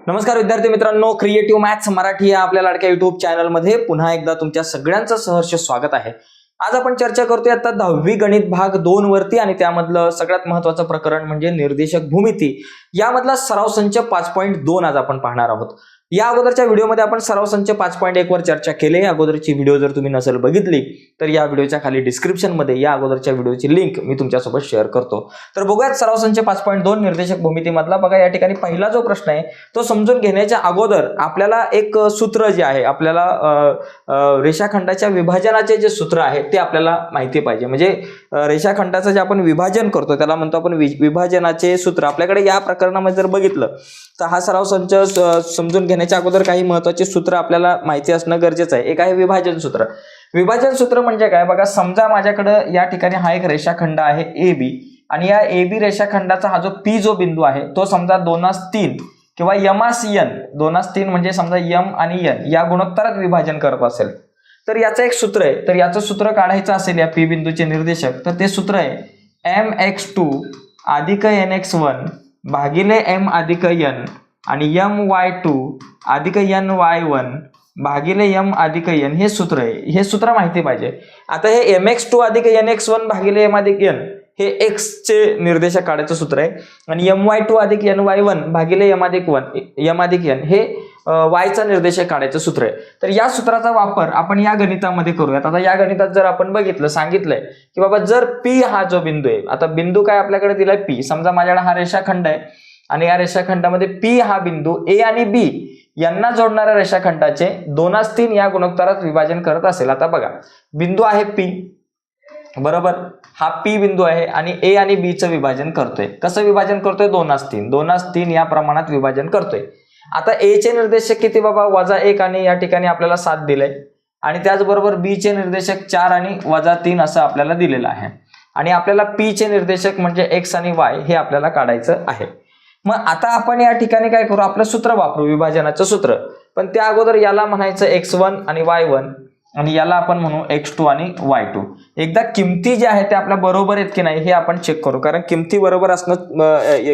नमस्कार विद्यार्थी मित्रांनो, क्रिएटिव्ह मॅथ्स मराठी या आपल्या लाडक्या युट्यूब चॅनलमध्ये पुन्हा एकदा तुमच्या सगळ्यांचं सहर्ष स्वागत आहे। आज आपण चर्चा करतोय आता 10वी गणित भाग 2 वरती आणि त्यामधलं सगळ्यात महत्त्वाचं प्रकरण म्हणजे निर्देशक भूमिती यामधला सराव संच 5.2 आज आपण पाहणार आहोत। या अगोदरच्या व्हिडिओमध्ये आपण सराव संच 5.1 वर चर्चा केली। अगोदरची व्हिडिओ जर तुम्ही नसेल बघितली तर या व्हिडिओच्या खाली डिस्क्रिप्शन मध्ये या अगोदरच्या व्हिडिओची लिंक मी तुमच्यासोबत शेअर करतो। तर बघूयात सराव संच 5.2 निर्देशक भूमिती मधला। बघा या ठिकाणी पहिला जो प्रश्न आहे तो समजून घेण्याच्या अगोदर आपल्याला एक सूत्र जे आहे आपल्याला रेषाखंडाच्या विभाजनाचे जे सूत्र आहे ते आपल्याला माहिती पाहिजे। म्हणजे रेषाखंडाचं जे आपण विभाजन करतो त्याला म्हणतो आपण विभाजनाचे सूत्र। आपल्याकडे या प्रकरणामध्ये जर बघितलं तर हा सराव संच समजून घेण्याच्या अगोदर काही महत्त्वाचे सूत्र आपल्याला माहिती असणं गरजेचं आहे। एक आहे विभाजन सूत्र। विभाजन सूत्र म्हणजे काय बघा, समजा माझ्याकडे या ठिकाणी हा एक रेषाखंड आहे AB आणि या AB रेषाखंडाचा हा जो P जो बिंदू आहे तो समजा 2:3 किंवा M/N 2:3 म्हणजे समजा M आणि N या गुणोत्तरात विभाजन करत असेल तर याचं एक सूत्र आहे। तर याचं सूत्र काढायचं असेल या P बिंदूचे निर्देशक तर ते सूत्र आहे mx2 + nx1 भागिले m + n आणि my2 + ny1 भागिले m + n हे सूत्र आहे। हे सूत्र माहिती पाहिजे। आता हे mx2 + nx1 भागिले m + n हे x चे निर्देशक काढायचं सूत्र आहे आणि my2 + ny1 भागिले m + n हे y चा निर्देशक काढायचं सूत्र आहे। तर या सूत्राचा वापर आपण या गणितामध्ये करूयात। आता या गणितात जर आपण बघितलं सांगितलंय की बाबा जर P हा जो बिंदू आहे, आता बिंदू काय आपल्याकडे दिलाय P, समजा माझ्याकडे हा रेषाखंड आहे आणि या रेषाखंडामध्ये P हा बिंदू A आणि B यांना जोडणाऱ्या रेषाखंडाचे 2:3 या गुणोत्तरात विभाजन करत असेल। आता बघा बिंदू आहे P बरोबर, हा P बिंदू आहे आणि A आणि B चं विभाजन करतोय। कसं विभाजन करतोय? 2:3 या प्रमाणात विभाजन करतोय। आता A चे निर्देशक किती बाबा? -1 आणि या ठिकाणी आपल्याला 7 दिलंय आणि त्याचबरोबर B चे निर्देशक 4 आणि -3 असं आपल्याला दिलेलं आहे आणि आपल्याला P चे निर्देशक म्हणजे x आणि y हे आपल्याला काढायचं आहे। मग आता आपण या ठिकाणी काय करू, आपलं सूत्र वापरू विभाजनाचं सूत्र, पण त्या अगोदर याला म्हणायचं x1 आणि y1 आणि याला आपण म्हणू x2 आणि y2। एकदा किमती जे आहेत ते आपल्या बरोबर आहेत की नाही हे आपण चेक करू, कारण किमती बरोबर असणं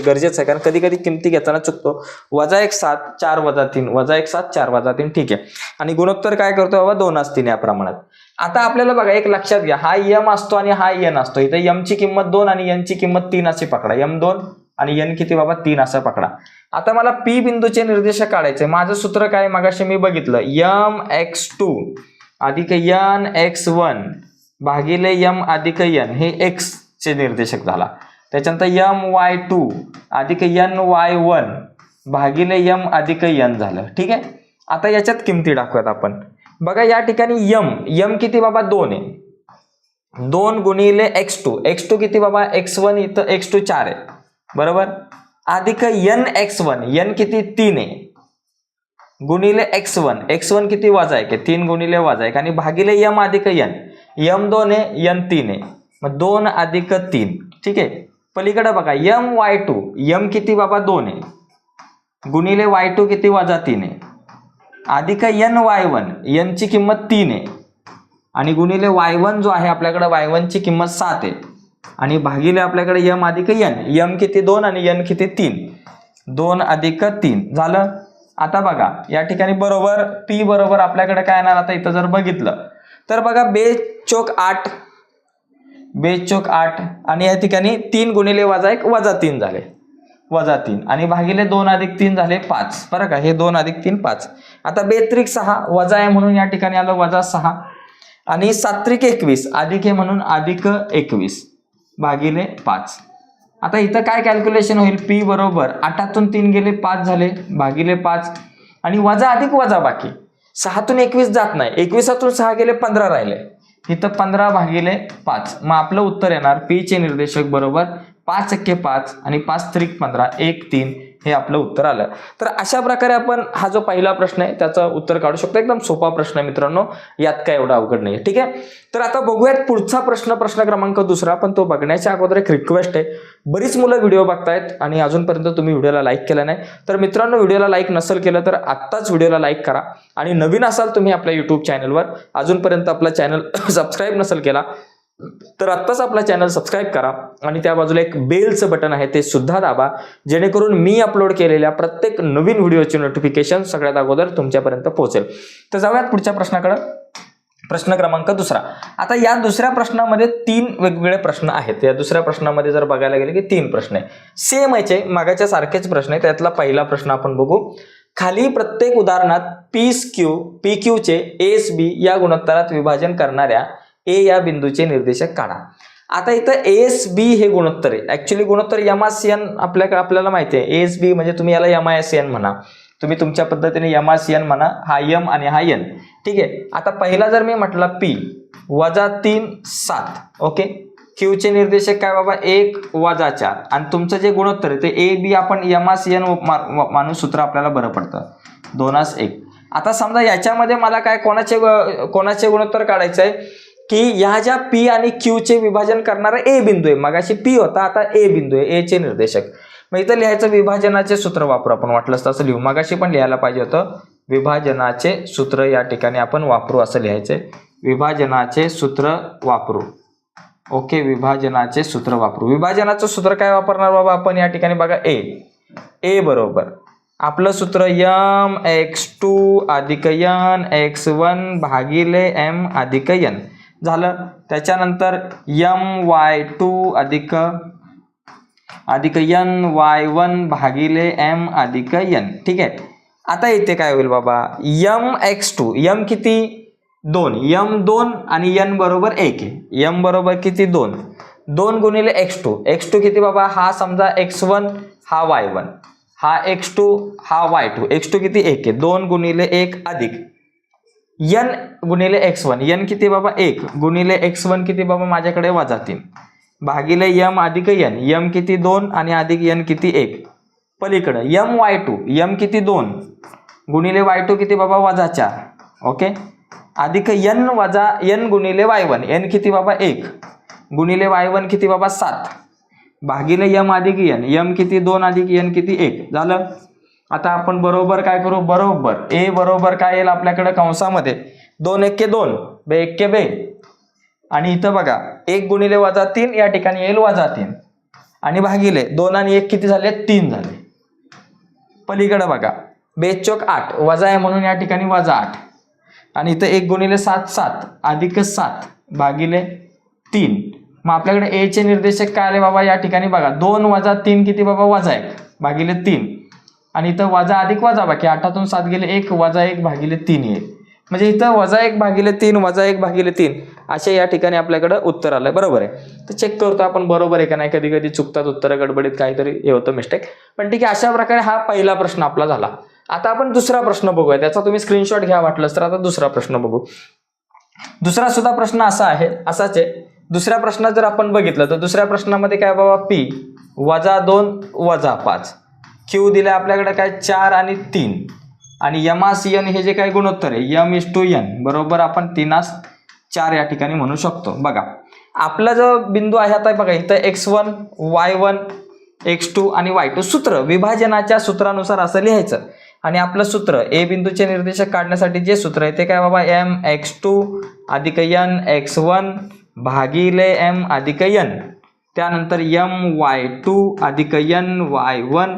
गरजेचं आहे, कारण कधी कधी किमती घेताना चुकतो। -1 7 4 -3 -1 7 4 -3 ठीक आहे आणि गुणोत्तर काय करतो बाबा 2:3 या प्रमाणात। आता आपल्याला बघा एक लक्षात घ्या, हा m असतो आणि हा n असतो। इथे m ची किंमत 2 आणि n ची किंमत 3 अशी पकडा, m2 आणि n किती बाबा 3 असं पकडा। आता मला P बिंदूचे निर्देशक काढायचे। माझं सूत्र काय मगाशी मी बघितलं, mx2 + nx1 भागिले m + n हे x चे निर्देशक झाला। त्याच्यानंतर my2 + ny1 भागिले m + n झालं। ठीक आहे, आता याच्यात किमती टाकूयात आपण। बघा या ठिकाणी m किती बाबा 2 आहे, 2 गुणिले x2 किती बाबा x1 इथं x2 4 आहे बरोबर, अधिक nx1 n किती 3 आहे गुणिले x1 किती -1 3 गुणिले -1 आणि भागिले m + n m2 आहे n 3 आहे, मग 2 + 3 ठीक आहे। पलीकडे बघा my2 m किती बाबा 2 आहे गुणिले y2 किती -3 आहे अधिक ny1 n ची किंमत 3 आहे आणि गुणिले y1 जो आहे आपल्याकडे y1 ची किंमत 7 आहे आणि भागिले आपल्याकडे m + n m किती 2 आणि n किती 3 2 + 3 झालं। आता बघा या ठिकाणी बरोबर P बरोबर आपल्याकडे काय येणार, आता इथं जर बघितलं तर बघा बेस चोक 8 आणि या ठिकाणी 3 गुणिले -1 -3 झाले, -3 आणि भागिले 2 + 3 झाले 5 बरं का, हे 2 + 3 5। आता बेत्रिक 6 वजा आहे म्हणून या ठिकाणी आलं -6 आणि 7त्रिक 21 अधिक आहे म्हणून -21 भागिले 5। आता इथं काय कॅल्क्युलेशन होईल, P बरोबर 8तून 3 गेले 5 झाले भागिले 5 आणि वजा अधिक वजा बाकी 6तून 21 जात नाही, 21तून 6 गेले 15 राहिले, इथं 15 भागिले 5। मग आपलं उत्तर येणार P चे निर्देशक बरोबर 5 × 5 आणि 5त्रिक 15 1 3 हे आपलं उत्तर आलं। तर अशा प्रकारे आपण हा जो पहिला प्रश्न आहे त्याचं उत्तर काढू शकतो। एकदम सोपा प्रश्न आहे मित्रांनो, यात काय एवढा अवघड नाही। ठीक आहे, तर आता बघूयात पुढचा प्रश्न क्रमांक 2, पण तो बघण्याच्या अगोदर एक रिक्वेस्ट आहे, बरीच मुलं व्हिडिओ बघतायत आणि अजूनपर्यंत तुम्ही व्हिडिओला लाईक केला नाही, तर मित्रांनो व्हिडिओला लाईक नसेल केलं तर आत्ताच व्हिडिओला लाईक करा आणि नवीन असाल तुम्ही आपल्या YouTube चॅनलवर, अजूनपर्यंत आपला चॅनल सबस्क्राईब नसेल केला तर आत्ताच आपला चॅनल सबस्क्राईब करा आणि त्या बाजूला एक बेलचं बटन आहे ते सुद्धा दाबा, जेणेकरून मी अपलोड केलेल्या प्रत्येक नवीन व्हिडिओची नोटिफिकेशन सगळ्यात अगोदर तुमच्यापर्यंत पोहोचेल. तर जाऊयात पुढच्या प्रश्नाकडे. प्रश्न क्रमांक दुसरा. आता या दुसऱ्या प्रश्नामध्ये 3 वेगवेगळे प्रश्न आहेत. या दुसऱ्या प्रश्नामध्ये जर बघायला गेले की 3 प्रश्न आहे, सेम आहे, मागाच्या सारखेच प्रश्न आहे. त्यातला पहिला प्रश्न आपण बघू. खाली प्रत्येक उदाहरणात PQ चे ASB या गुणोत्तरात विभाजन करणाऱ्या A या बिंदूचे निर्देशक काढा. आता इथं ASB हे गुणोत्तर आहे. ऍक्च्युली गुणोत्तर यमासियन आपल्याला माहिती आहे. ASB म्हणजे तुम्ही याला यमासियन म्हणा, तुम्ही तुमच्या पद्धतीने यमासियन म्हणा. हा यम आणि हा यन. ठीक आहे. आता पहिला जर मी म्हटलं P -3 7. ओके. Q चे निर्देशक काय बाबा 1 - 4 आणि तुमचं जे गुणोत्तर आहे ते AB आपण यमासियन मानून सूत्र आपल्याला बरं पडतं 2-1. आता समजा याच्यामध्ये मला काय कोणाचे गुणोत्तर काढायचं आहे की ह्या ज्या P आणि Q चे विभाजन करणारा A बिंदू आहे. मगाशी P होता, आता A बिंदू आहे. A चे निर्देशक. मग इथं लिहायचं विभाजनाचे सूत्र वापरू. आपण वाटलं असं लिहू. मगाशी पण लिहायला पाहिजे होतं. विभाजनाचे सूत्र या ठिकाणी आपण वापरू असं लिहायचंय. विभाजनाचे सूत्र वापरू. ओके. विभाजनाचे सूत्र वापरू. विभाजनाचं सूत्र काय वापरणार बाबा आपण या ठिकाणी बघा. A बरोबर आपलं सूत्र mx2 + nx1 भागिले m + n झालं. त्याच्यानंतर my2 + ny1 भागिले m + n. ठीक आहे. आता इथे काय होईल बाबा, mx2 m किती 2, m 2 आणि n बरोबर 1 आहे. m बरोबर किती 2, 2 गुणिले x2 किती बाबा, हा समजा x1 हा y1, हा x2 हा y2, x2 किती 1 आहे. 2 गुणिले 1 अधिक n गुणिले x1, n किती बाबा 1 गुणिले x1 किती बाबा माझ्याकडे -3 भागिले m + n, m किती 2 आणि अधिक n किती 1. पलीकडे my2, m किती 2 गुणिले y2 किती बाबा -4. ओके. अधिक n गुणिले y1, n किती बाबा 1 गुणिले y1 किती बाबा 7 भागिले m + n, m किती 2 अधिक n किती 1 झालं. आता आपण बरोबर काय करू, बरोबर A बरोबर काय येईल आपल्याकडे कंसामध्ये 2 × 2 2 × 2 आणि इथं बघा 1 गुणिले -3 या ठिकाणी येईल -3 आणि भागिले 2 आणि 1 किती झाले 3 झाले. पलीकडे बघा 2 × 8 वजा आहे म्हणून या ठिकाणी -8 आणि इथं 1 गुणिले 7 7 अधिक 7 भागिले 3. मग आपल्याकडे A चे निर्देशक काय आले बाबा या ठिकाणी बघा 2 - 3 किती बाबा -1 भागिले 3 आणि इथं वजा अधिक वजा बाकी 8तून 7 गेले 1 -1 भागिले 3 येईल. म्हणजे इथं -1 भागिले 3 -1 भागिले 3 असे या ठिकाणी आपल्याकडे उत्तर आलंय. बरोबर आहे. तर चेक करतो आपण बरोबर आहे का नाही. कधी कधी चुकतात उत्तर, गडबडीत काहीतरी हे होतं मिस्टेक. पण ठीक आहे. अशा प्रकारे हा पहिला प्रश्न आपला झाला. आता आपण दुसरा प्रश्न बघूया. त्याचा तुम्ही स्क्रीनशॉट घ्या वाटलंच तर. आता दुसरा प्रश्न बघू. दुसरा सुद्धा प्रश्न असाच आहे. दुसऱ्या प्रश्नात जर आपण बघितलं तर दुसऱ्या प्रश्नामध्ये काय बाबा P -2 -5 Q दिले आपल्याकडे काय 4 आणि 3 आणि यमासियन हे जे काही गुणोत्तर आहे m/n बरोबर आपण 3/4 या ठिकाणी म्हणू शकतो. बघा आपला जो बिंदू आहे आता बघा इथं x1 y1 x2 आणि y2 सूत्र विभाजनाच्या सूत्रानुसार असं लिहायचं आणि आपलं सूत्र A बिंदूचे निर्देशक काढण्यासाठी जे सूत्र आहे ते काय बाबा mx2 + nx1 भागिले m + n. त्यानंतर my2 + ny1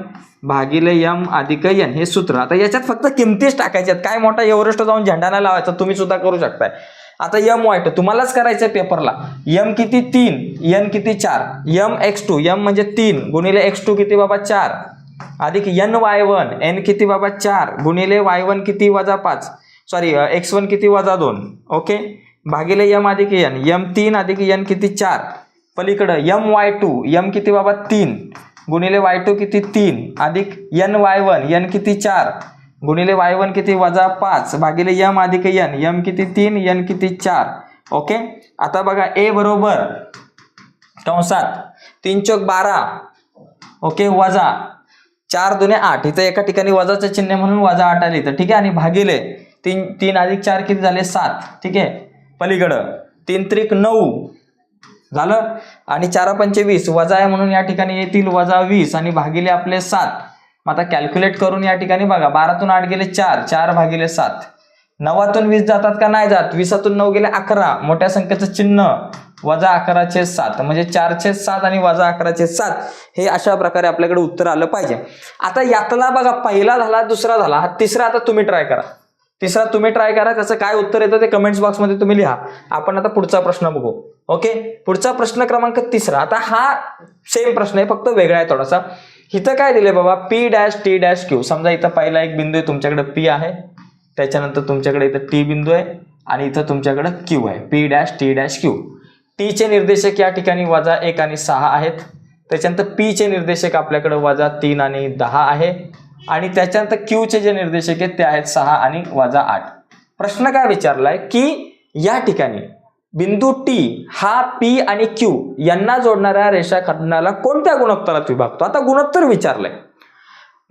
भागिले m + n हे सूत्र. आता याच्यात फक्त किमतीच टाकायच्यात. काय मोठा एव्हरेस्ट जाऊन झेंडा नाही लावायचा, तुम्ही सुद्धा करू शकताय. आता my2 तुम्हालाच करायचंय पेपरला. m किती 3 n किती 4 mx2 m म्हणजे 3 गुणिले x2 किती बाबा 4 अधिक ny1 n किती बाबा 4 गुणिले y1 किती -5 सॉरी x1 किती -2. ओके. भागिले m + n, m 3 अधिक n किती 4. पलीकडे my2 m किती बाबा 3 गुणिले y2 किती 3 अधिक ny1 n किती 4 गुणिले y1 किती -5 भागिले m + n, m किती 3 n किती 4. ओके. आता बघा A बरोबर कंसात 3 × 12 ओके वजा 4 × 2 = 8. इथं एका ठिकाणी वजाचं चिन्ह म्हणून -8 आले इथं. ठीक आहे. आणि भागिले 3 अधिक 4 किती झाले 7. ठीक आहे. पलीकडं 3 × 3 = 9 झालं आणि 4 × 5 = 20 वजा आहे म्हणून या ठिकाणी येतील -20 आणि भागिले आपले 7. मग आता कॅल्क्युलेट करून या ठिकाणी बघा 12तून 8 गेले 4 4 भागिले 7 9तून 20 जातात का नाही जात 20तून 9 गेले 11 मोठ्या संख्येचं चिन्ह वजा 11/7 म्हणजे 4/7 आणि वजा 11/7 हे अशा प्रकारे आपल्याकडे उत्तर आलं पाहिजे. आता यातला बघा पहिला झाला, दुसरा झाला, हा तिसरा आता तुम्ही ट्राय करा. त्याचं काय उत्तर येतं ते कमेंट्स बॉक्समध्ये तुम्ही लिहा. आपण आता पुढचा प्रश्न बघू. ओके, पुढचा प्रश्न क्रमांक 3. आता हा सेम प्रश्न आहे, फक्त वेगळा आहे थोडासा. इथं काय दिले बाबा, P', T', Q. समजा इथं पहिला एक बिंदू आहे, तुमच्याकडे P आहे, त्याच्यानंतर तुमच्याकडे इथं T बिंदू आहे आणि इथं तुमच्याकडे Q आहे. P', T', Q. T चे निर्देशक या ठिकाणी -1 आणि 6 आहेत. त्याच्यानंतर P चे निर्देशक आपल्याकडे -3 आणि 10 आहे आणि त्याच्यानंतर Q चे जे निर्देशक आहेत ते आहेत 6 आणि -8. प्रश्न काय विचारलाय की या ठिकाणी बिंदू T हा P आणि Q यांना जोडणाऱ्या रेषाखंडाला कोणत्या गुणोत्तरात विभागतो. आता गुणोत्तर विचारलंय.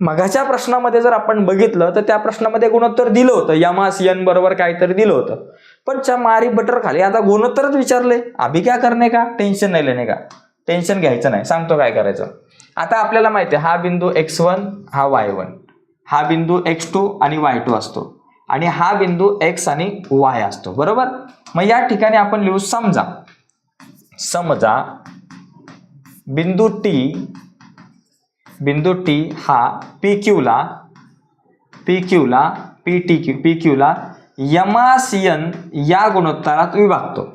मगाच्या प्रश्नामध्ये जर आपण बघितलं तर त्या प्रश्नामध्ये गुणोत्तर दिलं होतं, यमास n बरोबर काहीतरी दिलं होतं, पण मारी बटर खाली. आता गुणोत्तरच विचारले, अभी क्या करणे का, टेन्शन नाही लेणे का, टेन्शन घ्यायचं नाही, सांगतो काय करायचं. आता आपल्याला माहिती आहे हा बिंदू x1 हा y1, हा बिंदू x2 आणि y2 असतो आणि हा बिंदू x आणि y असतो, बरोबर. मग या ठिकाणी आपण लिहू समजा बिंदू T हा PQ ला यमास n या गुणोत्तरात विभागतो.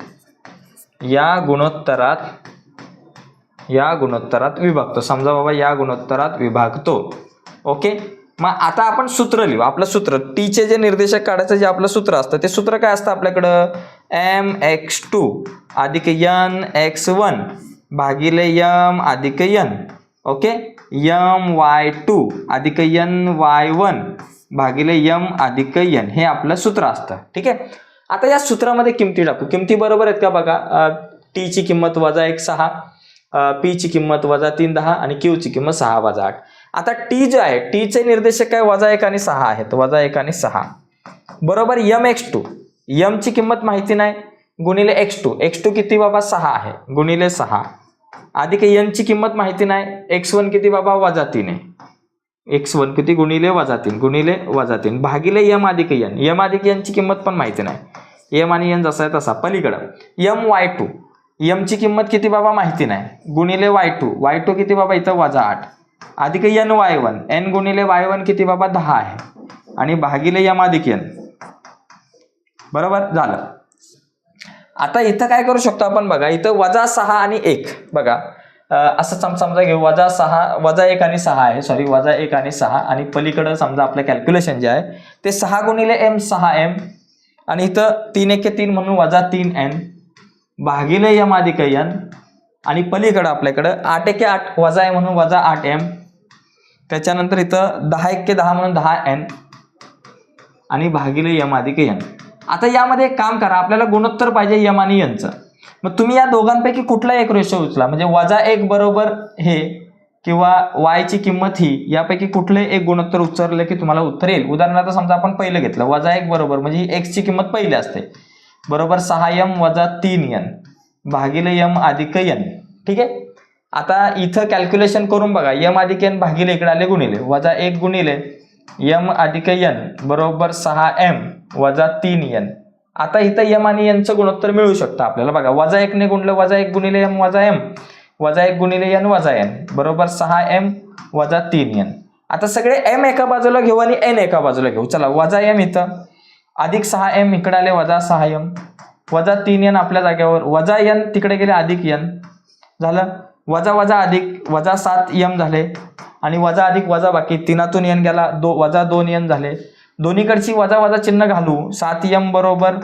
समजा बाबा या गुणोत्तरात विभागतो. ओके, मग आता आपण सूत्र लिहू. आपलं सूत्र T चे जे निर्देशक काढायचं जे आपलं सूत्र असतं ते सूत्र काय असतं आपल्याकडं, mx2 अधिक nx1 भागिले m अधिक n. ओके, my2 अधिक ny1 भागिले m अधिक n हे आपलं सूत्र असतं. ठीक आहे, आता या सूत्रामध्ये किमती टाकू. किमती बरोबर आहेत का बघा. T ची किंमत -1 6, P ची किंमत -3 10 आणि Q ची किंमत 6 8. आता T जे आहे, T चे निर्देशक काय -1 आणि 6 आहेत, -1 आणि 6 बरोबर mx2. m ची किंमत माहिती नाही, गुणिले x2 किती बाबा 6 आहे, गुणिले 6 अधिक n ची किंमत माहिती नाही, x1 किती बाबा -3 आहे, x1 किती गुणिले -3 भागिले m अधिक n ची किंमत पण माहिती नाही, m आणि n जसा आहे तसा पलीकडं. my2, m ची किंमत किती बाबा माहिती नाही, गुणिले y2 किती बाबा इथं -8 अधिक ny1, n गुणिले y1 किती बाबा 10 आहे आणि भागिले m अधिक n. बरोबर झालं. आता इथं काय करू शकतो आपण बघा, इथं -6 आणि 1 बघा, असं समजा घेऊ -1 आणि 6 आहे, -1 आणि 6 आणि पलीकडं समजा आपलं कॅल्क्युलेशन जे आहे ते 6 गुणिले m 6m आणि इथं 3 1 3 म्हणून -3n भागिले m अधिक n आणि पलीकडं आपल्याकडं 8 1 8 वजा आहे म्हणून -8m, त्याच्यानंतर इथं 10 1 10 म्हणून 10n आणि भागिले m अधिक n. आता यामध्ये एक काम करा, आपल्याला गुणोत्तर पाहिजे m आणि n चं. मग तुम्ही या दोघांपैकी कुठला एक रेशो उचला, म्हणजे -1 बरोबर हे किंवा y ची किंमत ही, यापैकी कुठले एक गुणोत्तर उचलले की तुम्हाला उत्तर येईल. उदाहरणार्थ समजा आपण पहिलं घेतलं, -1 बरोबर म्हणजे x ची किंमत पहिली असते, बरोबर 6m - 3n भागिले m अधिक n. ठीक आहे, आता इथं कॅल्क्युलेशन करून बघा, m अधिक n भागिले इकडे आले गुणिले, -1 गुणिले m अधिक n बरोबर 6m - 3n. आता इथं m आणि n चं गुणोत्तर मिळू शकतं आपल्याला बघा. -1 ने गुणलं, -1 गुणिले m -m, -1 गुणिले n n बरोबर 6m - 3n. आता सगळे m एका बाजूला घेऊ आणि n एका बाजूला घेऊ. चला, -m इथं अधिक 6m इकडे आले -6m -3n आपल्या जागेवर, -n तिकडे गेले अधिक n झालं, वजा अधिक -7m झाले आणि वजा अधिक वजा बाकी, 3तून n गेला, -2n झाले. दोन्हीकडची वजा चिन्ह घालू, 7m बरोबर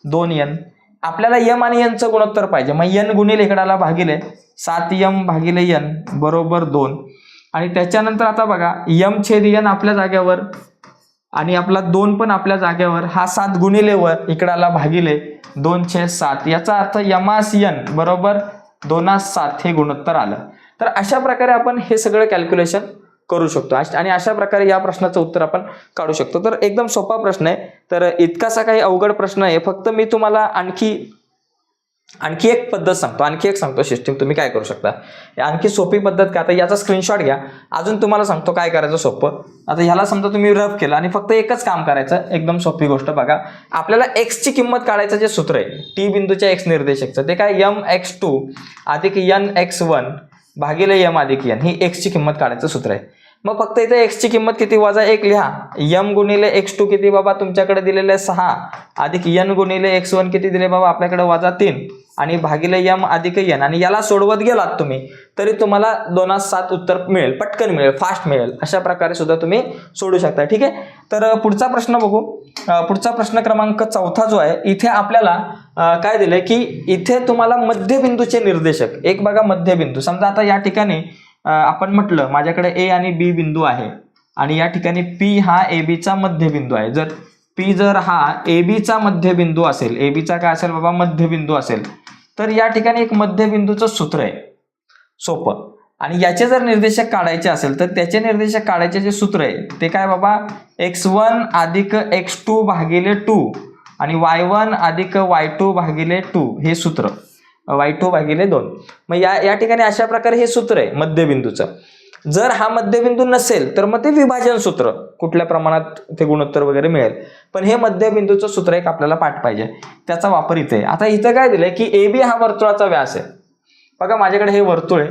2n. आपल्याला m आणि n चं गुणोत्तर पाहिजे, मग n गुणिले इकडाला भागिले 7m भागिले n बरोबर 2 आणि त्याच्यानंतर आता बघा m छेद n आपल्या जागेवर आणि आपला 2 पण आपल्या जागेवर, हा 7 गुणिले वर इकडाला भागिले 2/7. याचा अर्थ यमास n बरोबर 2/7 हे गुणोत्तर आलं. तर अशा प्रकारे आपण हे सगळं कॅल्क्युलेशन करू शकतो आणि अशा प्रकारे या प्रश्नाचं उत्तर आपण काढू शकतो. तर एकदम सोपा प्रश्न आहे, तर इतकासा काही अवघड प्रश्न आहे. फक्त मी तुम्हाला आणखी आणखी एक पद्धत सांगतो सिस्टीम तुम्ही काय करू शकता. आणखी सोपी पद्धत काय, आता याचा स्क्रीनशॉट घ्या. अजून तुम्हाला सांगतो काय करायचं सोपं. आता ह्याला समजा तुम्ही रफ केलं आणि फक्त एकच काम करायचं, एकदम सोपी गोष्ट बघा. आपल्याला x ची किंमत काढायचं जे सूत्र आहे t बिंदूच्या x निर्देशकचं, ते काय mx2 अधिक nx1 भागिले m अधिक n, ही x ची किंमत काढायचं सूत्र आहे. मग फक्त इथे x ची किंमत किती वजा 1 लिहा. m गुणिले x2 किती बाबा तुमच्याकडे दिलेले 6 अधिक n गुणिले x1 किती दिले बाबा आपल्याकडे वजा 3 आणि भागिले m अधिक n, आणि याला सोडवत गेलात तुम्ही तरी तुम्हाला 2-7 उत्तर मिळेल, पटकन मिळेल, फास्ट मिळेल. अशा प्रकारे सुद्धा तुम्ही सोडू शकता. ठीक आहे, तर पुढचा प्रश्न बघू. पुढचा प्रश्न क्रमांक 4 जो आहे, इथे आपल्याला काय दिलंय की इथे तुम्हाला मध्यबिंदूचे निर्देशक, एक बघा मध्यबिंदू. समजा आता या ठिकाणी आपण म्हटलं माझ्याकडे A आणि B बिंदू आहे आणि या ठिकाणी P हा AB चा मध्यबिंदू आहे. जर P जर हा AB चा मध्यबिंदू असेल, AB चा काय असेल बाबा मध्यबिंदू असेल, तर या ठिकाणी एक मध्यबिंदूचं सूत्र आहे सोपं. आणि याचे जर निर्देशक काढायचे असेल तर त्याचे निर्देशक काढायचे जे सूत्र आहे ते काय बाबा x1 अधिक x2 भागिले 2 आणि y1 अधिक y2 भागिले 2 हे सूत्र, y2 भागिले 2. मग या ठिकाणी अशा प्रकारे हे सूत्र आहे मध्यबिंदूचं. जर हा मध्यबिंदू नसेल तर मग ते विभाजन सूत्र, कुठल्या प्रमाणात ते गुणोत्तर वगैरे मिळेल. पण हे मध्यबिंदूचं सूत्र एक आपल्याला पाठ पाहिजे, त्याचा वापर इथे. आता इथं काय दिलंय की AB हा वर्तुळाचा व्यास आहे. बघा माझ्याकडे हे वर्तुळ आहे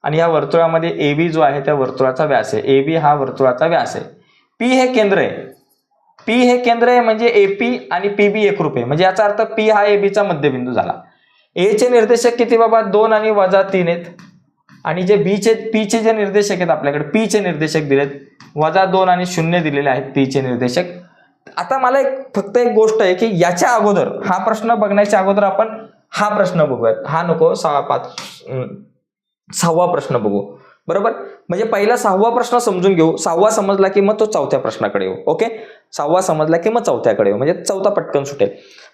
आणि या वर्तुळामध्ये AB जो आहे त्या वर्तुळाचा व्यास आहे. AB हा वर्तुळाचा व्यास आहे. P हे केंद्र आहे. P हे केंद्र आहे म्हणजे AP आणि PB एकरूप आहे, म्हणजे याचा अर्थ P हा AB चा मध्यबिंदू झाला. A चे निर्देशक किती बाबा 2 आणि वजा 3 आहेत आणि जे P चे जे निर्देशक आहेत आपल्याकडे P चे निर्देशक दिलेत वजा 2 आणि 0 दिलेले आहेत P चे निर्देशक. आता मला फक्त एक गोष्ट आहे की याच्या अगोदर हा प्रश्न बघण्याच्या अगोदर आपण हा प्रश्न बघूयात. हा नको, 6वा प्रश्न बघू. बरोबर, म्हणजे पहिला 6वा प्रश्न समजून घेऊ. 6वा समजला की मग तो 4थ्या प्रश्नाकडे येऊ. ओके, 6वा समजला की मग 4थ्याकडे येऊ, म्हणजे 4था पटकन सुटेल.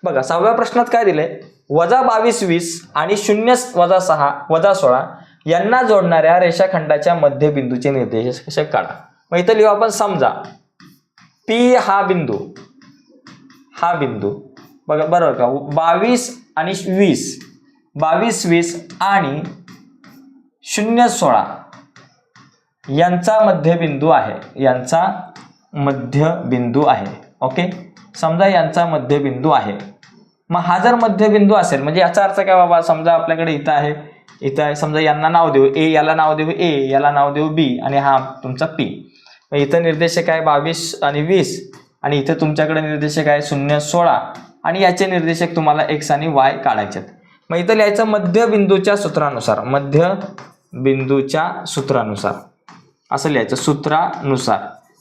बघा 6व्या प्रश्नात काय दिले, वजा 22-20 आणि 0 वजा 6 वजा 16 यांना जोडणाऱ्या रेषाखंडाच्या मध्यबिंदूचे निर्देशक काढा. मग इथं लिहू आपण. समजा P हा बिंदू बघा बरोबर का, 22 आणि 20, 22-20 आणि 0-16 यांचा मध्यबिंदू आहे. ओके, समजा यांचा मध्यबिंदू आहे. मग हा जर मध्यबिंदू असेल म्हणजे याचा अर्थ काय बाबा, समजा आपल्याकडे इथं आहे, समजा यांना नाव देऊ A, याला नाव देऊ A, याला नाव देऊ B आणि हा तुमचा P. मग इथं निर्देशक आहे 22 आणि 20 आणि इथे तुमच्याकडे निर्देशक आहे 0-16 आणि याचे निर्देशक तुम्हाला X आणि Y काढायचे. मग इथं लिहायचं मध्यबिंदूच्या सूत्रानुसार असं लिहायचं सूत्रानुसार.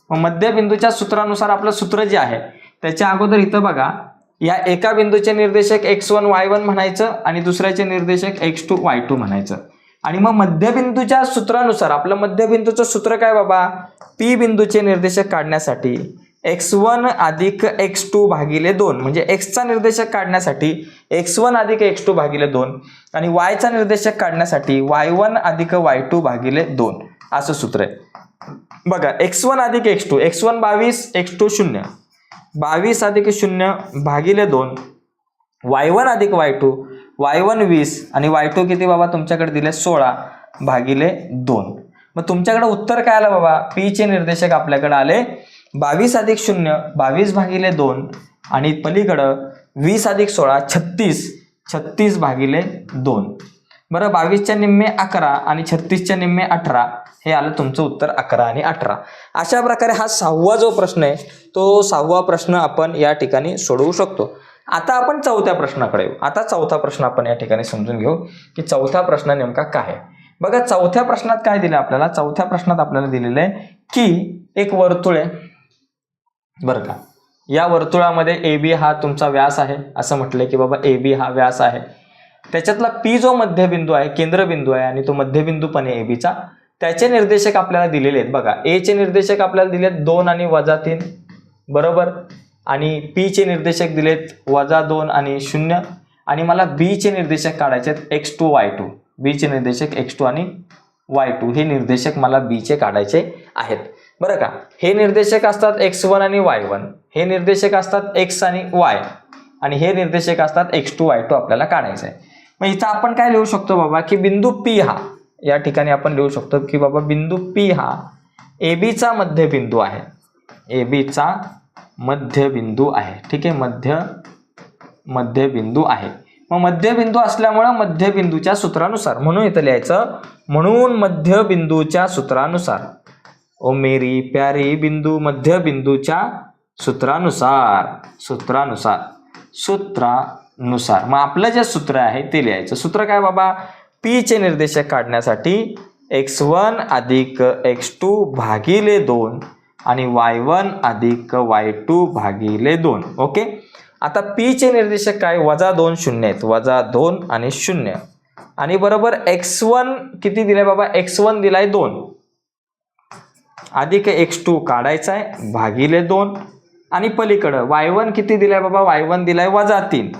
मग मध्यबिंदूच्या सूत्रानुसार आपलं सूत्र जे आहे त्याच्या अगोदर इथं बघा, या एका बिंदूचे निर्देशक x1 y1 म्हणायचं आणि दुसऱ्याचे निर्देशक x2 y2 म्हणायचं. आणि मग मध्यबिंदूच्या सूत्रानुसार आपलं मध्यबिंदूचं सूत्र काय बाबा, P बिंदूचे निर्देशक काढण्यासाठी x1 अधिक x2 भागिले 2, म्हणजे x चा निर्देशक काढण्यासाठी x1 अधिक x2 भागिले 2 आणि y चा निर्देशक काढण्यासाठी y1 अधिक y2 भागिले 2 असं सूत्र आहे. बघा x1 अधिक x2, x1 22, x2 0, 22 अधिक 0 भागिले 2, y1 अधिक y2, y1 20 आणि y2 किती बाबा तुमच्याकडे दिले 16 भागिले 2. मग तुमच्याकडे उत्तर काय आलं बाबा, P चे निर्देशक आपल्याकडे आले 22 अधिक 0 22 भागिले 2 आणि पलीकडं 20 अधिक 16 36 भागिले 2. बरं, 22च्या निम्मे 11 आणि 36च्या निम्मे 18 हे आलं तुमचं उत्तर 11 आणि 18. अशा प्रकारे हा 6वा जो प्रश्न आहे तो 6वा प्रश्न आपण या ठिकाणी सोडवू शकतो. आता आपण 4थ्या प्रश्नाकडे येऊ. आता 4था प्रश्न आपण या ठिकाणी समजून घेऊ की 4था प्रश्न नेमका काय आहे. बघा 4थ्या प्रश्नात काय दिलं आपल्याला, 4थ्या प्रश्नात आपल्याला दिलेलं आहे की एक वर्तुळ आहे बरं का, या वर्तुळामध्ये AB हा तुमचा व्यास आहे, असं म्हटलंय की बाबा AB हा व्यास आहे. त्याच्यातला P जो मध्यबिंदू आहे, केंद्रबिंदू आहे आणि तो मध्यबिंदू पण आहे AB चा, त्याचे निर्देशक आपल्याला दिलेले आहेत. बघा A चे निर्देशक आपल्याला दिलेत 2 आणि वजा 3 बरोबर, आणि P चे निर्देशक दिलेत वजा 2 आणि 0 आणि मला B चे निर्देशक काढायचे आहेत x2 y2. B चे निर्देशक x2 आणि y2 हे निर्देशक मला B चे काढायचे आहेत बरं का. हे निर्देशक असतात x1 आणि y1, हे निर्देशक असतात x आणि y आणि हे निर्देशक असतात x2 y2 आपल्याला काढायचं आहे. मग इथं आपण काय लिहू शकतो बाबा की बिंदू P हा या ठिकाणी आपण लिहू शकतो की बाबा बिंदू P हा AB चा मध्यबिंदू आहे. AB चा मध्यबिंदू आहे. ठीक आहे, मध्यबिंदू आहे. मग मध्यबिंदू असल्यामुळे मध्यबिंदूच्या सूत्रानुसार म्हणून इथं लिहायचं म्हणून मध्यबिंदूच्या सूत्रानुसार ओ मेरी प्यारी बिंदू मध्यबिंदूच्या सूत्रानुसार मग आपलं जे सूत्र आहे ते लिहायचं. सूत्र काय बाबा, P चे निर्देशक काढण्यासाठी x1 अधिक x2 भागिले 2 आणि y1 अधिक y2 भागिले 2. ओके, आता P चे निर्देशक काय, -2 शून्य आहेत, -2 आणि 0 आणि बरोबर x1 किती दिलाय बाबा, x1 दिलाय 2 अधिक x2 काढायचा आहे भागिले 2 आणि पलीकडं y1 किती दिलाय बाबा, y1 दिलाय -3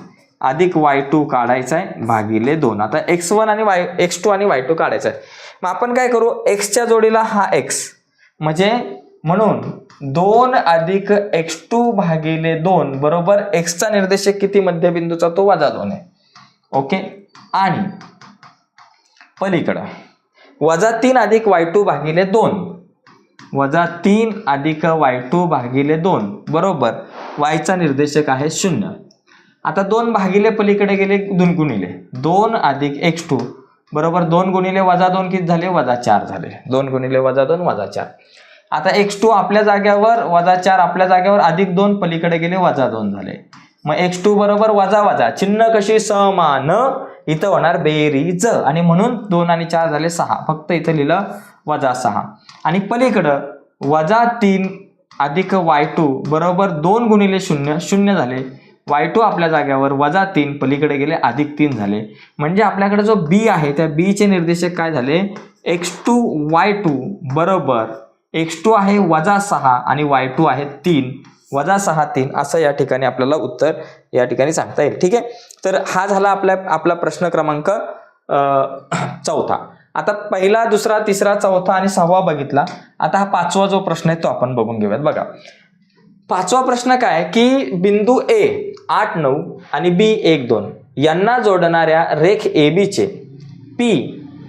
अधिक y2 काढायचा आहे भागिले 2. आता x1 आणि x2 आणि y2 काढायचा आहे. मग आपण काय करू, x च्या जोडीला हा x म्हणजे म्हणून 2 अधिक x2 भागिले 2 बरोबर x चा निर्देशक किती मध्यबिंदूचा, तो -2 आहे. ओके, आणि पलीकडं -3 अधिक y2 भागिले 2 -3 अधिक y2 भागिले 2 बरोबर y चा निर्देशक आहे 0. आता 2 भागिले पलीकडे गेले 2 गुणिले 2 अधिक x2 बरोबर 2 गुणिले -2 किती झाले, -4 झाले. 2 गुणिले -2 -4. आता x2 आपल्या जाग्यावर -4 आपल्या जाग्यावर अधिक 2 पलीकडे गेले -2 झाले. मग x2 बरोबर वजा चिन्ह कशी समान, इथं होणार बेरीज आणि म्हणून 2 आणि 4 झाले 6. फक्त इथं लिहिलं -6 आणि पलीकडं -3 अधिक y2 बरोबर 2 गुणिले 0 0 झाले. y2 आपल्या जाग्यावर -3 पलीकडे गेले अधिक 3 झाले. म्हणजे आपल्याकडे जो b आहे त्या b चे निर्देशक काय झाले, x2 y2 बरोबर x2 आहे -6 आणि y2 आहे 3 -6 3 असं या ठिकाणी आपल्याला उत्तर या ठिकाणी सांगता येईल. ठीक आहे, तर हा झाला आपला प्रश्न क्रमांक 4. आता पहिला, दुसरा, तिसरा, चौथा आणि 6वा बघितला. आता हा 5वा जो प्रश्न आहे तो आपण बघून घेऊयात. बघा 5वा प्रश्न काय की बिंदू A 8 9 आणि B 1 2 यांना जोडणाऱ्या रेख AB चे P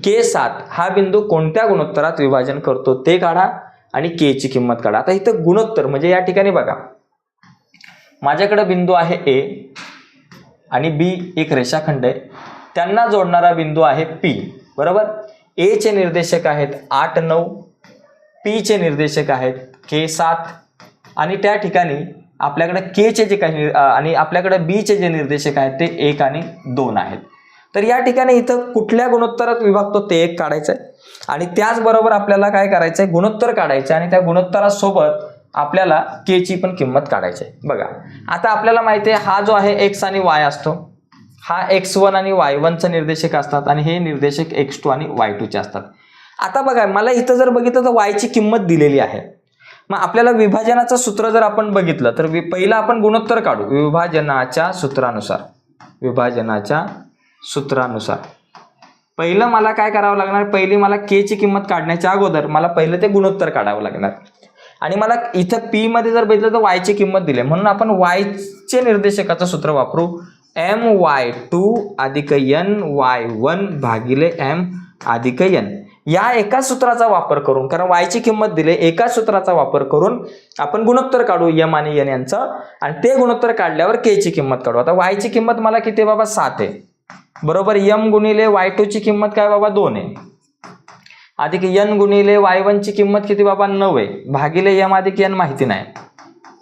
K 7 हा बिंदू कोणत्या गुणोत्तरात विभाजन करतो ते काढा आणि K ची किंमत काढा. आता इथं गुणोत्तर म्हणजे या ठिकाणी बघा माझ्याकडे बिंदू आहे A आणि B एक रेषाखंड आहे, त्यांना जोडणारा बिंदू आहे P बरोबर. A चे निर्देशक आहेत 8 9, P चे निर्देशक आहेत K 7 आणि त्या ठिकाणी आपल्याकडे K चे जे काही आणि आपल्याकडे B चे जे निर्देशक आहेत ते 1 आणि 2 आहेत. तर या ठिकाणी इथं कुठल्या गुणोत्तरात विभागतो ते 1 काढायचं आहे आणि त्याचबरोबर आपल्याला काय करायचं आहे, गुणोत्तर काढायचं आणि त्या गुणोत्तरासोबत आपल्याला K ची पण किंमत काढायची आहे. बघा आता आपल्याला माहिती आहे हा जो आहे x आणि y असतो, हा x1 आणि y1 चे निर्देशक असतात आणि हे निर्देशक x2 आणि y2 चे असतात. आता बघा मला इथं जर बघितलं तर y ची किंमत दिलेली आहे. मग आपल्याला विभाजनाचं सूत्र जर आपण बघितलं तर पहिला आपण गुणोत्तर काढू विभाजनाच्या सूत्रानुसार. पहिलं मला काय करावं लागणार, पहिली मला K ची किंमत काढण्याच्या अगोदर मला पहिलं ते गुणोत्तर काढावं लागणार आणि मला इथं P मध्ये जर बघितलं तर y ची किंमत दिली म्हणून आपण y चे निर्देशकाचं सूत्र वापरू my2 अधिक ny1 भागिले m अधिक n. या एका सूत्राचा वापर करून, कारण y ची किंमत दिली, एका सूत्राचा वापर करून आपण गुणोत्तर काढू m आणि n यांचं आणि ते गुणोत्तर काढल्यावर K ची किंमत काढू. आता y ची किंमत मला किती बाबा 7 आहे बरोबर. m गुणिले y2 ची किंमत काय बाबा 2 आहे अधिक n गुणिले y1 ची किंमत किती बाबा 9 आहे भागिले m अधिक n माहिती नाही.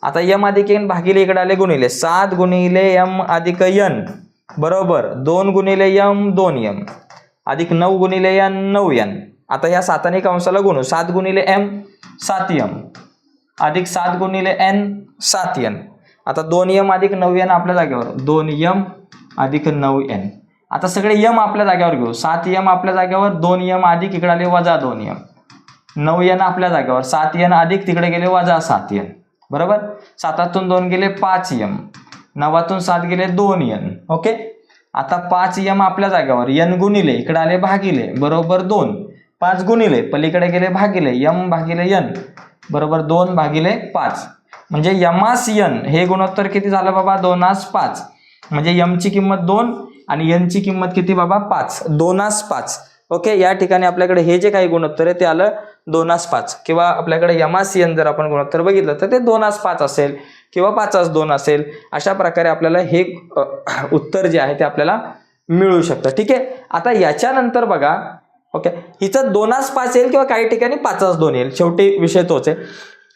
आता m अधिक n भागिले इकडे आले गुणिले 7 गुणिले m अधिक n बरोबर 2 गुणिले m 2m अधिक 9 गुणिले n 9n. आता या 7 आणि कंसाला गुणू 7 गुणिले m 7m अधिक 7 गुणिले n 7n. आता 2m अधिक 9n आपल्या जागेवर 2m अधिक 9n. आता सगळे m आपल्या जागेवर घेऊ 7m आपल्या जागेवर 2m अधिक इकडे आले -2m 9n आपल्या जागेवर 7n अधिक तिकडे गेले -7n बरोबर. 7तून 2 गेले 5m 9तून 7 गेले 2n. ओके, आता 5m आपल्या जागेवर n गुणिले इकडे आले भागिले बरोबर 2 5 गुणिले पलीकडे गेले भागिले m भागिले n बरोबर 2 भागिले 5 म्हणजे यमास n हे गुणोत्तर किती झालं बाबा 2 5 म्हणजे m ची किंमत 2 आणि n ची किंमत किती बाबा 5, 2/5. ओके, या ठिकाणी आपल्याकडे हे जे काही गुणोत्तर आहे ते आलं 2/5 किंवा आपल्याकडे n जर आपण गुणोत्तर बघितलं तर ते 2/5 असेल किंवा 5/2 असेल. अशा प्रकारे आपल्याला हे उत्तर जे आहे ते आपल्याला मिळू शकतं. ठीक आहे, आता याच्यानंतर बघा, ओके, हिचं 2/5 येईल किंवा काही ठिकाणी 5/2 येईल, शेवटी विषय तोच आहे.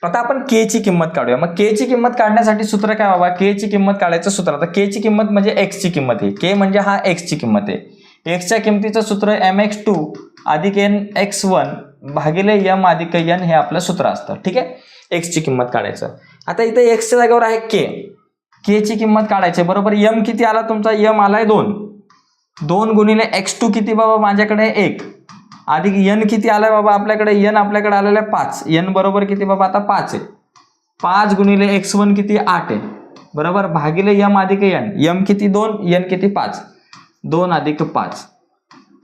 आता आपण k ची किंमत काढूया. मग k ची किंमत काढण्यासाठी सूत्र काय बाबा, k ची किंमत काढायचं सूत्र, आता k ची किंमत म्हणजे x ची किंमत आहे, k म्हणजे हा x ची किंमत आहे. x च्या किमतीचं सूत्र mx2 अधिक nx1 भागिले m अधिक n हे आपलं सूत्र असतं. ठीक आहे, x ची किंमत काढायचं. आता इथे x च्या जागेवर आहे k ची किंमत काढायची, बरोबर. m किती आला तुमचा, m आलाय 2 गुणिले x2 किती बाबा माझ्याकडे 1 अधिक n किती आलाय बाबा आपल्याकडे, n आपल्याकडे आलेला आहे 5, n बरोबर किती बाबा आता 5 आहे. 5 गुणिले x1 किती 8 आहे, बरोबर, भागिले m अधिक n, m किती 2, n किती 5, 2 अधिक 5,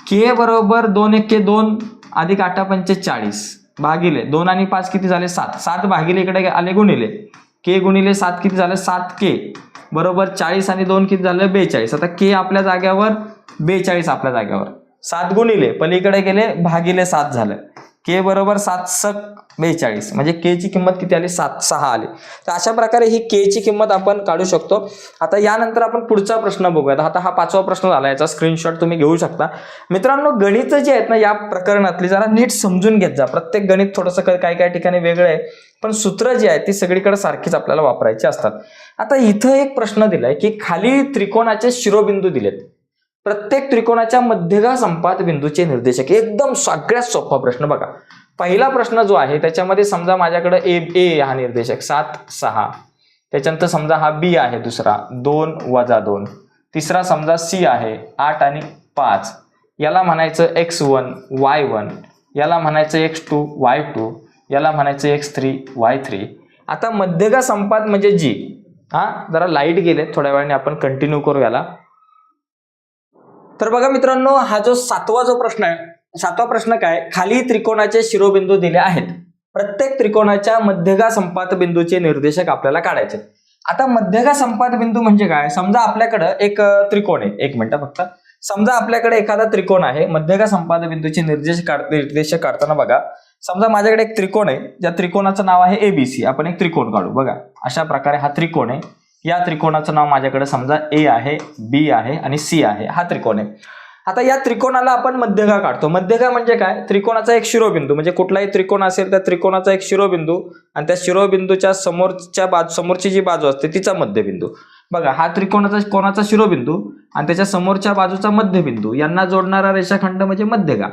k बरोबर 2 1 2 अधिक 8 पंचे 40 भागिले 2 आणि 5 किती झाले 7, 7 भागिले इकडे आले गुणिले, k गुणिले 7 किती झालं 7k बरोबर 40 आणि 2 किती झालं 42. आता k आपल्या जाग्यावर 42 आपल्या जाग्यावर, 7 गुणिले पलीकडे गेले भागिले 7 झालं, k बरोबर 7 सक 42 म्हणजे k ची किंमत किती आली 6 आली. तर अशा प्रकारे ही k ची किंमत आपण काढू शकतो. आता यानंतर आपण पुढचा प्रश्न बघूयात. आता हा 5वा प्रश्न झाला, याचा स्क्रीनशॉट तुम्ही घेऊ शकता. मित्रांनो, गणित जे आहेत ना या प्रकरणातली जरा नीट समजून घेत जा. प्रत्येक गणित थोडंसं काही ठिकाणी वेगळं आहे, पण सूत्र जी आहेत ती सगळीकडे सारखीच आपल्याला वापरायची असतात. आता इथं एक प्रश्न दिलाय की खाली त्रिकोणाचे शिरोबिंदू दिलेत, प्रत्येक त्रिकोणाच्या मध्यगा संपात बिंदूचे निर्देशक. एकदम सगळ्यात सोपा प्रश्न बघा. पहिला प्रश्न जो आहे त्याच्यामध्ये समजा माझ्याकडे ए हा निर्देशक 7 6, त्याच्यानंतर समजा हा बी आहे दुसरा 2 - 2, तिसरा समजा सी आहे 8 आणि 5, याला म्हणायचं x1 y1, याला म्हणायचं x2 y2, याला म्हणायचं x3 y3. आता मध्यगा संपात म्हणजे जी, हा जरा लाईट गेले, थोड्या वेळाने आपण कंटिन्यू करू याला. तर बघा मित्रांनो, हा जो 7वा जो प्रश्न आहे, 7वा प्रश्न काय, खाली त्रिकोणाचे शिरोबिंदू दिले आहेत, प्रत्येक त्रिकोणाच्या मध्यगा संपात बिंदूचे निर्देशक आपल्याला काढायचे. आता मध्यगा संपात बिंदू म्हणजे काय, समजा आपल्याकडे एक त्रिकोण आहे, एक मिनिट फक्त, समजा आपल्याकडे एखादा त्रिकोण आहे, मध्यगा संपात बिंदूचे निर्देशक काढताना बघा, समजा माझ्याकडे एक त्रिकोण आहे, ज्या त्रिकोणाचं नाव आहे ABC. आपण एक त्रिकोण काढू बघा, अशा प्रकारे हा त्रिकोण आहे, या त्रिकोणाचं नाव माझ्याकडे समजा A आहे, B आहे आणि C आहे, हा त्रिकोण आहे. आता या त्रिकोणाला आपण मध्यगा काढतो. मध्यगा म्हणजे काय, त्रिकोणाचा एक शिरोबिंदू, म्हणजे कुठलाही त्रिकोण असेल त्या त्रिकोणाचा एक शिरोबिंदू आणि त्या शिरोबिंदूच्या समोरची जी बाजू असते तिचा मध्यबिंदू. बघा, हा कोणाचा शिरोबिंदू आणि त्याच्या समोरच्या बाजूचा मध्यबिंदू यांना जोडणारा रेषाखंड म्हणजे मध्यगा.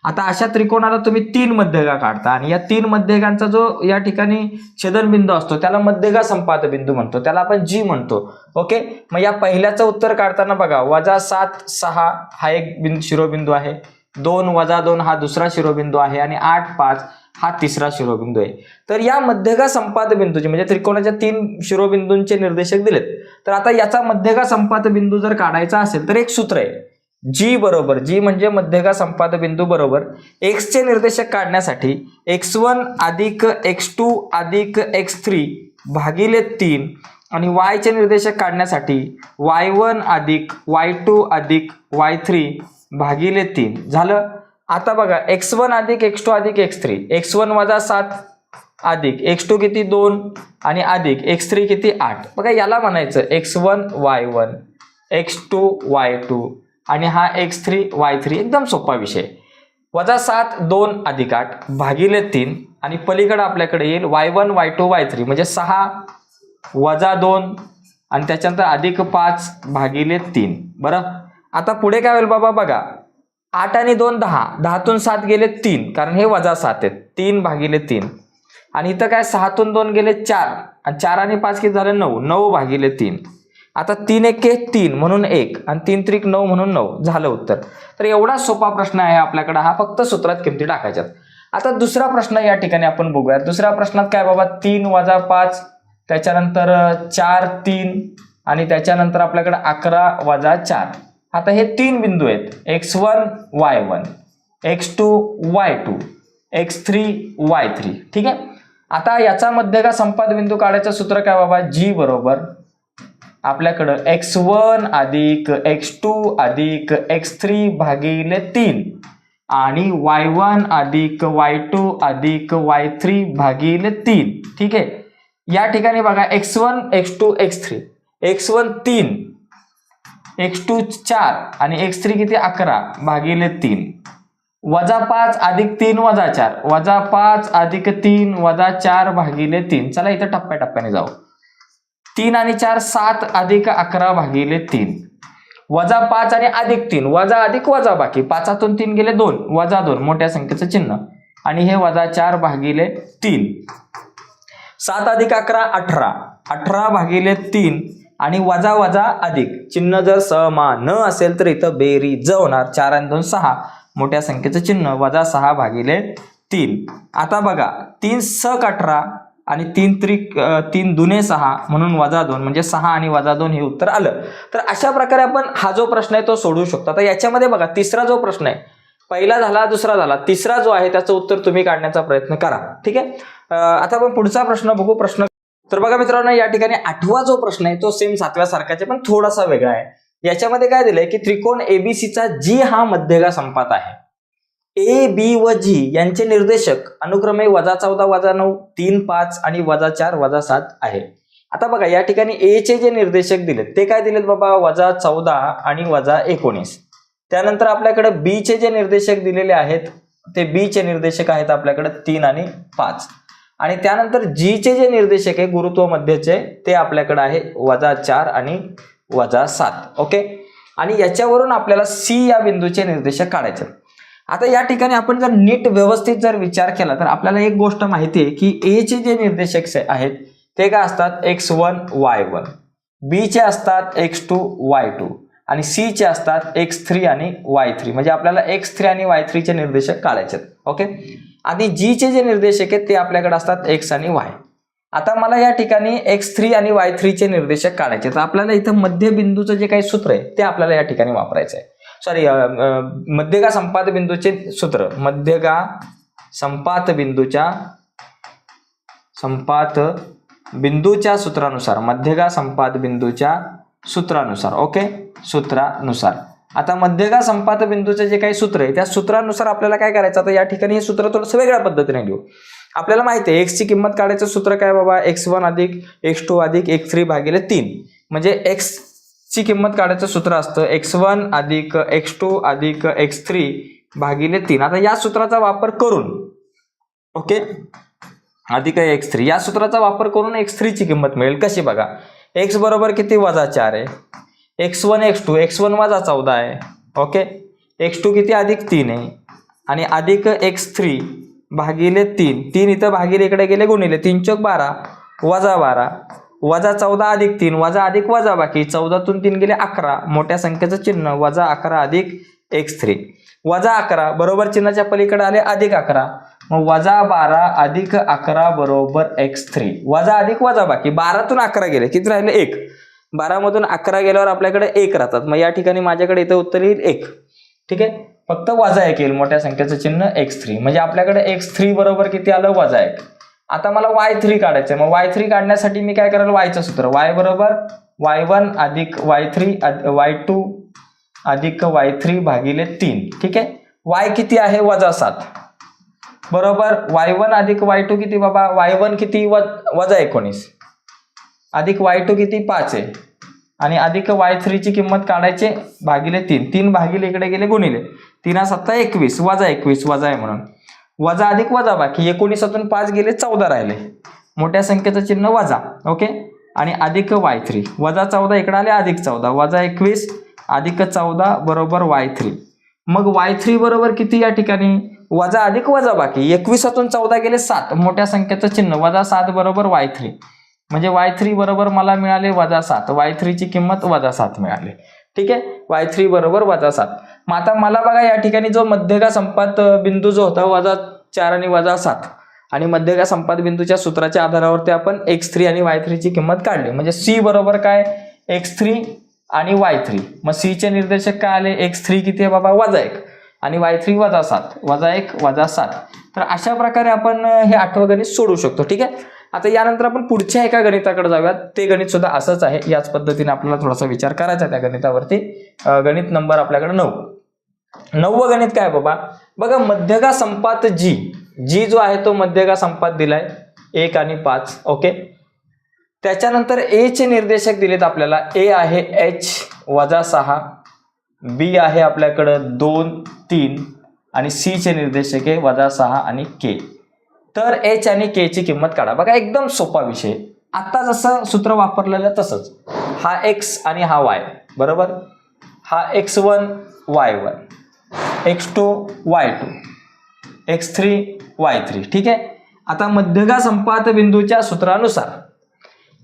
आता अशा त्रिकोणाला तुम्ही 3 मध्यगा काढता आणि या 3 मध्यगांचा जो या ठिकाणी छेदनबिंदू असतो त्याला मध्यगा संपात बिंदू म्हणतो, त्याला आपण जी म्हणतो. ओके, मग या पहिल्याचं उत्तर काढताना बघा, -7 6 हा एक शिरोबिंदू आहे, 2 - 2 हा दुसरा शिरोबिंदू आहे आणि 8 5 हा तिसरा शिरोबिंदू आहे. तर या मध्यगा संपात बिंदूचे म्हणजे त्रिकोणाच्या 3 शिरोबिंदूंचे निर्देशक दिलेत. तर आता याचा मध्यगा संपात बिंदू जर काढायचा असेल तर एक सूत्र आहे, जी बरोबर, जी म्हणजे मध्यगा संपात बिंदू बरोबर x चे निर्देशक काढण्यासाठी x1 अधिक x2 अधिक x3 भागिले 3 आणि y चे निर्देशक काढण्यासाठी y1 अधिक y2 अधिक y3 भागिले 3 झालं. आता बघा, x1 अधिक x2 अधिक x3, x1 - 7 अधिक x2 किती 2 आणि अधिक x3 किती 8. बघा, याला म्हणायचं x1 y1 x2 y2 आणि हा x3 y3. एकदम सोपा विषय. -7 2 अधिक 8 भागिले 3 आणि पलीकडे आपल्याकडे येईल y1 y2 y3 म्हणजे 6 - 2 आणि त्याच्यानंतर अधिक 5 भागिले 3. बरं, आता पुढे काय होईल बाबा, बघा 8 आणि 2 10, 10तून 7 गेले 3 कारण हे -7 आहेत, 3 भागिले 3 आणि इथं काय 6तून 2 गेले 4 आणि 4 आणि 5 किती झाले 9, 9 भागिले 3. आता 3 1 3 म्हणून 1 आणि 3 3 9 म्हणून 9 झालं उत्तर. तर एवढा सोपा प्रश्न आहे आपल्याकडे हा, फक्त सूत्रात किमती टाकायच्यात. आता दुसरा प्रश्न या ठिकाणी आपण बघूया. दुसऱ्या प्रश्नात काय बाबा, 3 - 5 त्याच्यानंतर 4 3 आणि त्याच्यानंतर आपल्याकडे 11 - 4. आता हे 3 बिंदू आहेत, x1 y1 x2 y2 x3 y3. ठीक आहे. आता याचा मध्यगा संपात बिंदू काढायचं सूत्र काय बाबा, जी बरोबर आपल्याकडं x1 अधिक x2 अधिक x3 भागिले 3 आणि y1 अधिक y2 अधिक y3 भागिले 3. ठीक आहे. या ठिकाणी बघा x1 x2 x3, x1 3, x2 4 आणि x3 किती 11 भागिले 3 वजा 5 अधिक 3 वजा 4 वजा 5 अधिक 3 वजा 4 भागिले 3. चला इथं टप्प्याटप्प्याने जाऊ. 3 आणि 4 7 अधिक 11 भागिले 3 वजा 5 आणि अधिक 3 वजा अधिक वजा बाकी 5तून 3 गेले 2 वजा 2 मोठ्या संख्येचं चिन्ह आणि हे वजा 4 भागिले 3. 7 अधिक 11 18 18 भागिले 3 आणि वजा वजा अधिक चिन्ह जर समान असेल तर इथं बेरीज होणार. 4 आणि 2 6 मोठ्या संख्येचं चिन्ह वजा 6 भागिले 3. आता बघा 3 सक 18 आणि 3 दुने 6 म्हणून वजा 2 म्हणजे 6 आणि वजा 2 हे उत्तर आलं. तर अशा प्रकारे आपण हा जो प्रश्न आहे तो सोडवू शकतो. आता याच्यामध्ये बघा तिसरा जो प्रश्न आहे, पहिला झाला दुसरा झाला, तिसरा जो आहे त्याचं उत्तर तुम्ही काढण्याचा प्रयत्न करा. ठीक आहे. आता आपण पुढचा प्रश्न बघू. प्रश्न तर बघा मित्रांनो, या ठिकाणी 8वा जो प्रश्न आहे तो सेम 7व्या सारखाच आहे पण थोडासा वेगळा आहे. याच्यामध्ये काय दिलंय की त्रिकोण एबीसीचा जी हा मध्यगा संपात आहे, ए बी व जी यांचे निर्देशक अनुक्रमे वजा 14 वजा 9 3 5 आणि वजा 4 वजा 7 आहे. आता बघा या ठिकाणी ए चे जे निर्देशक दिलेत ते काय दिलेत बाबा, वजा 14 आणि वजा 19. त्यानंतर आपल्याकडे बी चे जे निर्देशक दिलेले आहेत ते बी चे निर्देशक आहेत आपल्याकडे 3 आणि 5 आणि त्यानंतर जी चे जे निर्देशक आहे गुरुत्व मध्यचे ते आपल्याकडे आहे वजा 4 आणि वजा 7. ओके. आणि याच्यावरून आपल्याला सी या बिंदूचे निर्देशक काढायचे. आता या ठिकाणी आपण जर नीट व्यवस्थित जर विचार केला तर आपल्याला एक गोष्ट माहिती आहे की ए चे जे निर्देशक आहेत ते काय असतात x1 y1, बी चे असतात x2 y2 आणि सी चे असतात x3 आणि y3. म्हणजे आपल्याला x3 आणि y3 चे निर्देशक काढायचे. ओके. आणि जी चे जे निर्देशक आहेत ते आपल्याकडे असतात x आणि y. आता मला या ठिकाणी x3 आणि y3 चे निर्देशक काढायचे तर आपल्याला इथं मध्यबिंदूचं जे काही सूत्र आहे ते आपल्याला या ठिकाणी वापरायचं आहे. सॉरी, मध्यगा संपात बिंदूचे सूत्र, मध्यगा संपात बिंदूच्या सूत्रानुसार, मध्यगा संपात बिंदूच्या सूत्रानुसार. ओके, सूत्रानुसार. आता मध्यगा संपात बिंदूचे जे काही सूत्र आहे त्या सूत्रानुसार आपल्याला काय करायचं, आता या ठिकाणी हे सूत्र थोडंसं वेगळ्या पद्धतीने लिहू. आपल्याला माहिती आहे x ची किंमत काढायचं सूत्र काय बाबा, x1 अधिक x2 अधिक x3 भागिले 3. म्हणजे x ची किंमत काढायचं सूत्र असतं x1 अधिक x2 अधिक x3 भागिले 3. आता या सूत्राचा वापर करून, ओके, अधिक x3 या सूत्राचा वापर करून x3 ची किंमत मिळेल. कशी बघा, x बरोबर किती, वजा 4 आहे, x1 x1 वजा 14 आहे. ओके. x2 किती, अधिक 3 आहे आणि अधिक x3 भागिले 3. 3 इथं भागिले इकडे गेले गुणिले 3 चौक 12 वजा 12 वजा 14 अधिक 3 वजा अधिक वजा बाकी 14तून 3 गेले 11 मोठ्या संख्येचं चिन्ह वजा 11 अधिक x3 वजा 11 बरोबर चिन्हाच्या पलीकडे आले अधिक 11. मग वजा 12 अधिक 11 बरोबर x3 वजा अधिक वजा बाकी 12तून 11 गेले किती राहिले 1. 12 मधून 11 गेल्यावर आपल्याकडे 1 राहतात. मग या ठिकाणी माझ्याकडे इथं उत्तर येईल 1. ठीक आहे. फक्त वजा 1 येईल मोठ्या संख्येचं चिन्ह x3. म्हणजे आपल्याकडे x3 बरोबर किती आलं, वजा 1. आता मला y3 काढायचं. मग y3 काढण्यासाठी मी काय करेल, y चं सूत्र y बरोबर y1 अधिक y3 y2 अधिक y3 भागिले 3. ठीक आहे. y किती आहे, वजा 7 बरोबर y1 अधिक y2 किती बाबा, y1 किती वजा 19 अधिक y2 किती 5 आहे आणि अधिक y3 ची किंमत काढायचे भागिले 3. 3 भागिले इकडे गेले गुणिले 3 7 21 वजा 21 वजा आहे म्हणून वजा अधिक वजा बाकी 19तून 5 गेले 14 राहिले मोठ्या संख्येचं चिन्ह वजा. ओके. आणि अधिक y3 वजा 14 इकडे आले अधिक 14 वजा 21 अधिक 14 बरोबर y3. मग y3 बरोबर किती, या ठिकाणी वजा अधिक वजा बाकी 21तून 14 गेले 7 मोठ्या संख्येचं चिन्ह वजा 7 बरोबर y3. म्हणजे y3 बरोबर मला मिळाले वजा 7. y3 ची किंमत वजा 7 मिळाली. ठीक आहे. y3 बरोबर वजा 7. मग आता मला बघा या ठिकाणी जो मध्यगा संपात बिंदू जो होता वजा 4 आणि वजा 7 आणि मध्यगा संपात बिंदूच्या सूत्राच्या आधारावरती आपण x3 आणि y3 ची किंमत काढली. म्हणजे c बरोबर काय, x3 आणि y3. मग c चे निर्देशक काय आले, x3 किती आहे बाबा, वजा 1 आणि y3 वजा 7 वजा 1 वजा 7. तर अशा प्रकारे आपण हे 8वं गणित सोडू शकतो. ठीक आहे. आता यानंतर आपण पुढच्या एका गणिताकडे जाऊयात. ते गणित सुद्धा असंच आहे. याच पद्धतीने आपल्याला थोडासा विचार करायचा त्या गणितावरती. गणित नंबर आपल्याकडे 9. 9वं गणित काय बाबा, बघा मध्यगा संपात जी जो आहे तो मध्यगा संपात दिलाय 1 आणि 5. ओके, त्याच्यानंतर ए चे निर्देशक दिलेत आपल्याला. ए आहे h-6, बी आहे आपल्याकडं 2, 3 आणि सी चे निर्देशक आहे -6 आणि के. तर एच आणि के ची किंमत काढा. बघा एकदम सोपा विषय. आता जसं सूत्र वापरलेलं तसंच. हा x आणि हा y बरोबर. हा x1 y1, x2 y2, x3 y3. ठीक आहे. आता मध्यगा संपात बिंदूच्या सूत्रानुसार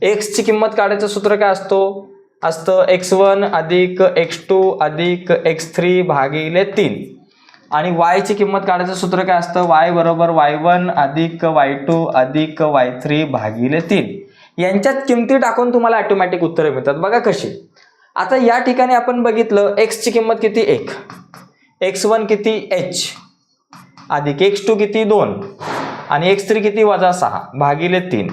x ची किंमत काढायचं सूत्र काय असतं x1 अधिक x2 अधिक x3 भागिले 3. आणि y ची किंमत काढायचं सूत्र काय असतं y बरोबर y1 अधिक y2 अधिक y3 भागिले 3. यांच्यात किमती टाकून तुम्हाला ऑटोमॅटिक उत्तरे मिळतात. बघा कशी. आता या ठिकाणी आपण बघितलं x ची किंमत किती 1, x1 किती h अधिक x2 किती 2 आणि x3 किती -6 भागिले 3.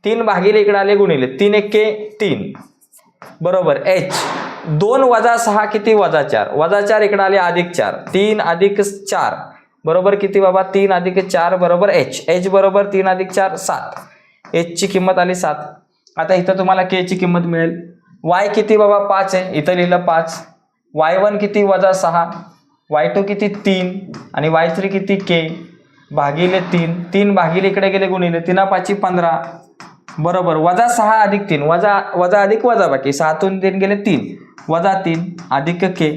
3 भागिले इकडे आले गुणिले 3 1 3 बरोबर h. 2 - 6 किती -4, -4 इकडे आले +4, 3 अधिक 4 बरोबर किती बाबा 3 अधिक 4 बरोबर h बरोबर 3 अधिक 4 7. h ची किंमत आली 7. आता इथं तुम्हाला k ची किंमत मिळेल. y किती बाबा 5 आहे, इथं लिहिलं 5. y1 किती -6, y2 किती 3 आणि y3 किती k भागिले 3. 3 भागिले इकडे गेले गुणिले 3 5 15 बरोबर -6 अधिक 3 वजा अधिक वजा बाकी 6तून 3 गेले 3 -3 अधिक k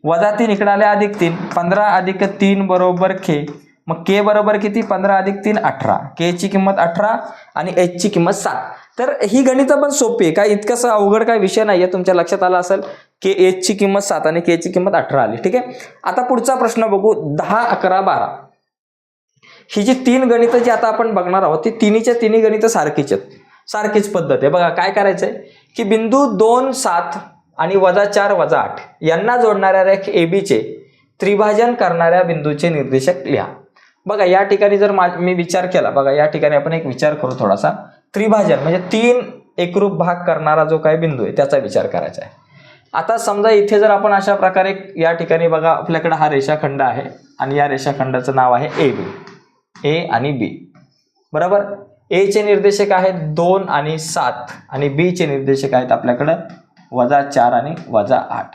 -3 इकडे आले अधिक 3 15 अधिक 3 बरोबर k. मग k बरोबर किती 15 अधिक 3 18. k ची किंमत 18 आणि h ची किंमत 7. तर ही गणितं पण सोपी आहे. काय इतकंसं अवघड काय विषय नाहीये. तुमच्या लक्षात आलं असेल की h ची किंमत 7 आणि k ची किंमत 18 आली. ठीक आहे. आता पुढचा प्रश्न बघू. 10 11 12 ही जी 3 गणितं जी आता आपण बघणार आहोत ती तिन्हीच्या तिन्ही गणितं सारखीच पद्धत आहे. बघा काय करायचंय की बिंदू 2 7 आणि -4 -8 यांना जोडणाऱ्या रेख AB चे त्रिभाजन करणाऱ्या बिंदूचे निर्देशक लिहा. बघा या ठिकाणी जर मी विचार केला, बघा या ठिकाणी आपण एक विचार करू थोडासा. त्रिभाजन म्हणजे 3 एकरूप भाग करणारा जो काही बिंदू आहे त्याचा विचार करायचा आहे. आता समजा इथे जर आपण अशा प्रकारे या ठिकाणी बघा आपल्याकडे हा रेषाखंड आहे आणि या रेषाखंडाचं नाव आहे AB. A आणि B बरोबर. A चे निर्देशक आहेत 2 आणि 7 आणि B चे निर्देशक आहेत आपल्याकडं -4 आणि -8.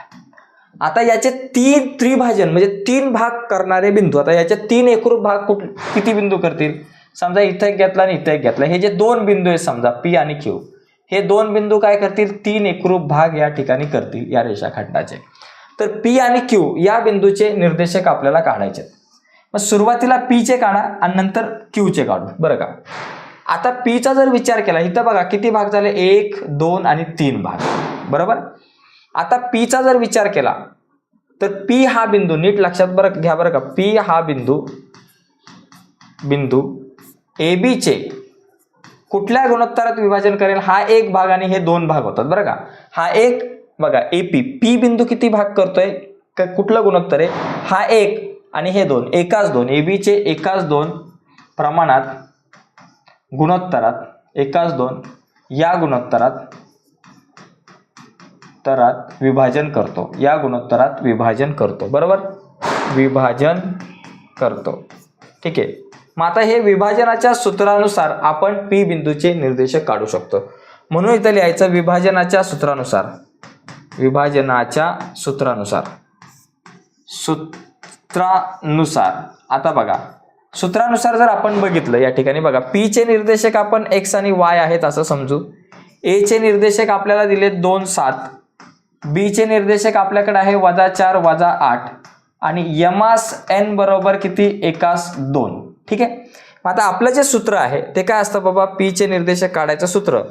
आता याचे 3 त्रिभाजन म्हणजे 3 भाग करणारे बिंदू. आता याचे 3 एकरूप भाग किती बिंदू करतील. समजा इथं एक घेतला आणि इथं एक घेतला. हे जे 2 बिंदू आहेत समजा P आणि Q, हे 2 बिंदू काय करतील 3 एकरूप भाग या ठिकाणी करतील या रेषाखंडाचे. तर P आणि Q या बिंदूचे निर्देशक आपल्याला काढायचे. मग सुरुवातीला P चे काढा आणि नंतर Q चे काढू बरं का. आता P चा जर विचार केला इथं बघा किती भाग झाले 1 2 आणि 3 भाग बरोबर. आता P चा जर विचार केला तर P हा बिंदू नीट लक्षात घ्या बरं का. P हा बिंदू AB चे कुठल्या गुणोत्तरात विभाजन करेल. हा एक भाग आणि हे 2 भाग होतात बरं का. हा एक बघा AP P बिंदू किती भाग करतोय कुठलं गुणोत्तर आहे. हा एक आणि हे 2 एकाच 2 AB चे एकाच 2 प्रमाणात गुणोत्तरात एकाच 2 या गुणोत्तरात विभाजन करतो. या गुणोत्तरात विभाजन करतो बरोबर. विभाजन करतो. ठीक आहे. मग आता हे विभाजनाच्या सूत्रानुसार आपण P बिंदूचे निर्देशक काढू शकतो. म्हणून इथं लिहायचं विभाजनाच्या सूत्रानुसार. आता बघा सूत्रानुसार जर आपण बघितलं या ठिकाणी बघा P चे निर्देशक आपण x आणि y आहेत असं समजू. A चे निर्देशक आपल्याला दिले 2 7, B चे निर्देशक आपल्याकडे आहे -4 -8 आणि यमास n बरोबर किती 1 2. ठीक आहे. आता आपलं जे सूत्र आहे ते काय असतं बाबा. P चे निर्देशक काढायचं सूत्र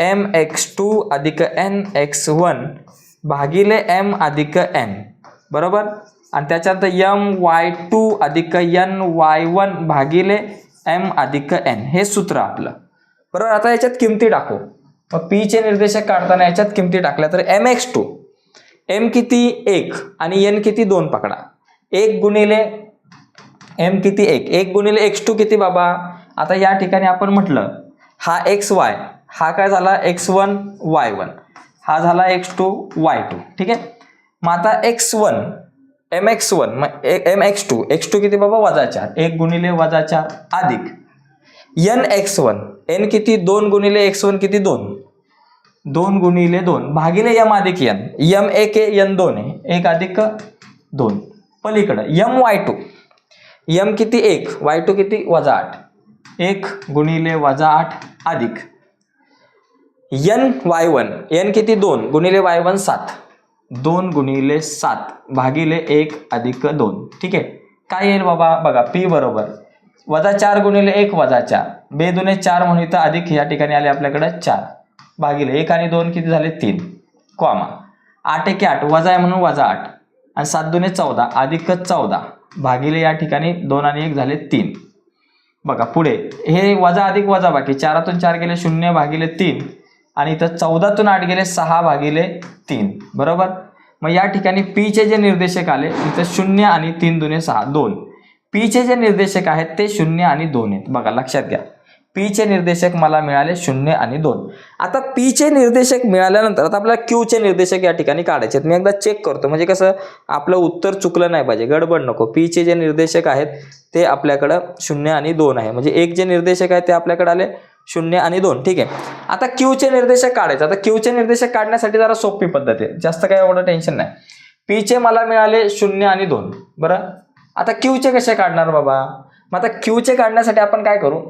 mx2 अधिक nx1 भागिले m अधिक n बरोबर. आणि त्याच्यात my2 अधिक ny1 भागिले m अधिक n हे सूत्र आपलं बरोबर. आता याच्यात किमती टाकू. मग P चे निर्देशक काढताना याच्यात किमती टाकल्या तर mx2 m किती 1 आणि n किती 2 पकडा. 1 गुणिले m किती 1 गुणिले x2 किती बाबा. आता या ठिकाणी आपण म्हटलं हा XY, हा काय झाला X1 Y1, हा झाला X2 Y2. ठीक आहे. मग आता X1 MX1 मग MX2, X2 किती बाबा -4, 1 गुणिले -4 अधिक NX1, N किती 2 गुणिले X1 किती 2, 2 गुणिले 2 भागिले M अधिक N, M 1 आहे N 2 आहे, 1 अधिक 2 पलीकडं MY2, M किती 1, Y2 किती -8, 1 गुणिले -8 अधिक NY1, N किती 2 गुणिले Y1 7, 2 गुणिले 7 भागिले 1 अधिक 2. ठीक आहे. काय येईल बाबा बघा, P बरोबर -4 गुणिले 1 -4, 2 दुने 4 म्हणून इथं अधिक या ठिकाणी आले आपल्याकडे 4 भागिले 1 आणि 2 किती झाले 3, कॉमा 8 1 8 वजा आहे म्हणून -8 आणि 7 दुने 14 अधिक 14 भागिले या ठिकाणी 2 आणि 1 झाले 3. बघा पुढे हे वजा अधिक वजा बाकी, 4तून 4 गेले 0 भागिले 3 आणि इथं 14तून 8 गेले 6 भागिले 3. बरोबर. मग या ठिकाणी P चे जे निर्देशक आले इथं 0 आणि 3 दुने 6 2. P चे जे निर्देशक आहेत ते 0 आणि 2 आहेत. बघा लक्षात घ्या, P चे निर्देशक मला मिळाले 0 आणि 2. आता P चे निर्देशक मिळाल्यानंतर आता आपल्याला Q चे निर्देशक या ठिकाणी काढायचे आहेत. मी एकदा चेक करतो म्हणजे कसं आपलं उत्तर चुकलं नाही पाहिजे, गडबड नको. P चे जे निर्देशक आहेत ते आपल्याकडं 0 आणि 2 आहे, म्हणजे एक जे निर्देशक आहे ते आपल्याकडे आले 0 आणि 2. ठीक आहे. आता Q चे निर्देशक काढायचे. आता Q चे निर्देशक काढण्यासाठी जरा सोपी पद्धत आहे, जास्त काही एवढं टेन्शन नाही. P चे मला मिळाले 0 आणि 2. बरं. आता Q चे कसे काढणार बाबा? मग आता Q चे काढण्यासाठी आपण काय करू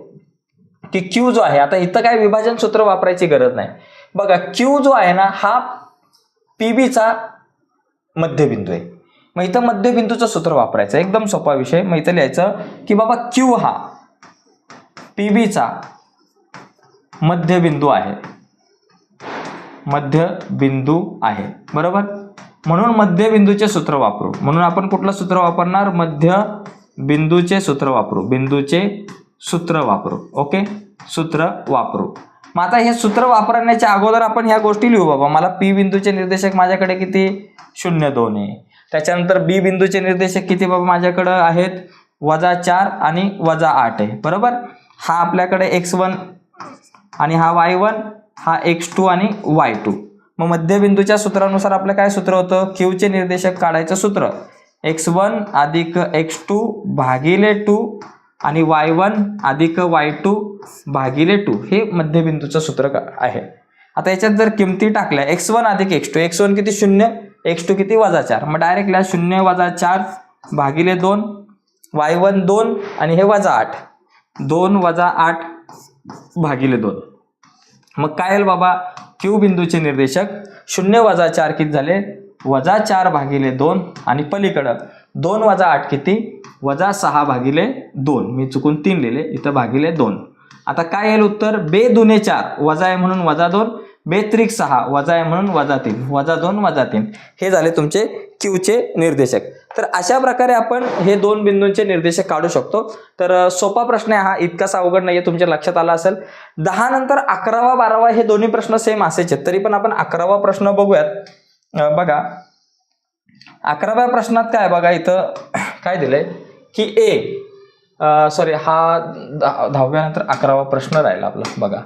की Q जो आहे, आता इथं काय विभाजन सूत्र वापरायची गरज नाही. बघा Q जो आहे ना हा PBचा मध्यबिंदू आहे. मग इथं मध्यबिंदूचं सूत्र वापरायचं, एकदम सोपा विषय. मग इथं लिहायचं की बाबा Q हा PBचा मध्यबिंदू आहे, मध्यबिंदू आहे. बरोबर. म्हणून मध्यबिंदूचे सूत्र वापरू. म्हणून आपण कुठलं सूत्र वापरणार? मध्यबिंदूचे सूत्र वापरू, बिंदूचे सूत्र वापरू. ओके, सूत्र वापरू. मग आता हे सूत्र वापरण्याच्या अगोदर आपण ह्या गोष्टी लिहू बाबा. मला P बिंदूचे निर्देशक माझ्याकडे किती 0 2 आहे. त्याच्यानंतर B बिंदूचे निर्देशक किती बाबा माझ्याकडे आहेत -4 आणि -8 आहे. बरोबर. हा आपल्याकडे X1 आणि हा Y1, हा X2 आणि Y2. मग मध्यबिंदूच्या सूत्रानुसार आपलं काय सूत्र होतं? Q चे निर्देशक काढायचं सूत्र X1 अधिक X2 भागिले 2 आणि Y1 अधिक Y2 भागिले 2 हे मध्यबिंदूचं सूत्र आहे. आता याच्यात जर किमती टाकल्या X1 अधिक X2, X1 किती 0, X2 किती -4, मग डायरेक्ट लिहा 0 - 4 भागिले 2, Y1 2 आणि हे -8, 2 - 8 भागिले 2. मग काय येईल बाबा? Q बिंदूचे निर्देशक 0 - 4 किती झाले -4 भागिले 2 आणि पलीकडं 2 - 8 किती -6 भागिले 2. मी चुकून 3 लिहिले इथं भागिले 2. आता काय येईल उत्तर? 2 दुने 4 वजा आहे म्हणून -2, 2 त्रिक 6 वजा आहे म्हणून -3, -2 -3 हे झाले तुमचे Q चे निर्देशक. तर अशा प्रकारे आपण हे 2 बिंदूंचे निर्देशक काढू शकतो. तर सोपा प्रश्न आहे हा, इतकासा अवघड नाहीये, तुमच्या लक्षात आला असेल. 10 नंतर 11वा 12वा हे दोन्ही प्रश्न सेम असेच आहेत, तरी पण आपण 11वा प्रश्न बघूयात. बघा 11व्या प्रश्नात काय बघा इथं काय दिलंय की हा 10व्या नंतर 11वा प्रश्न राहिला आपला. बघा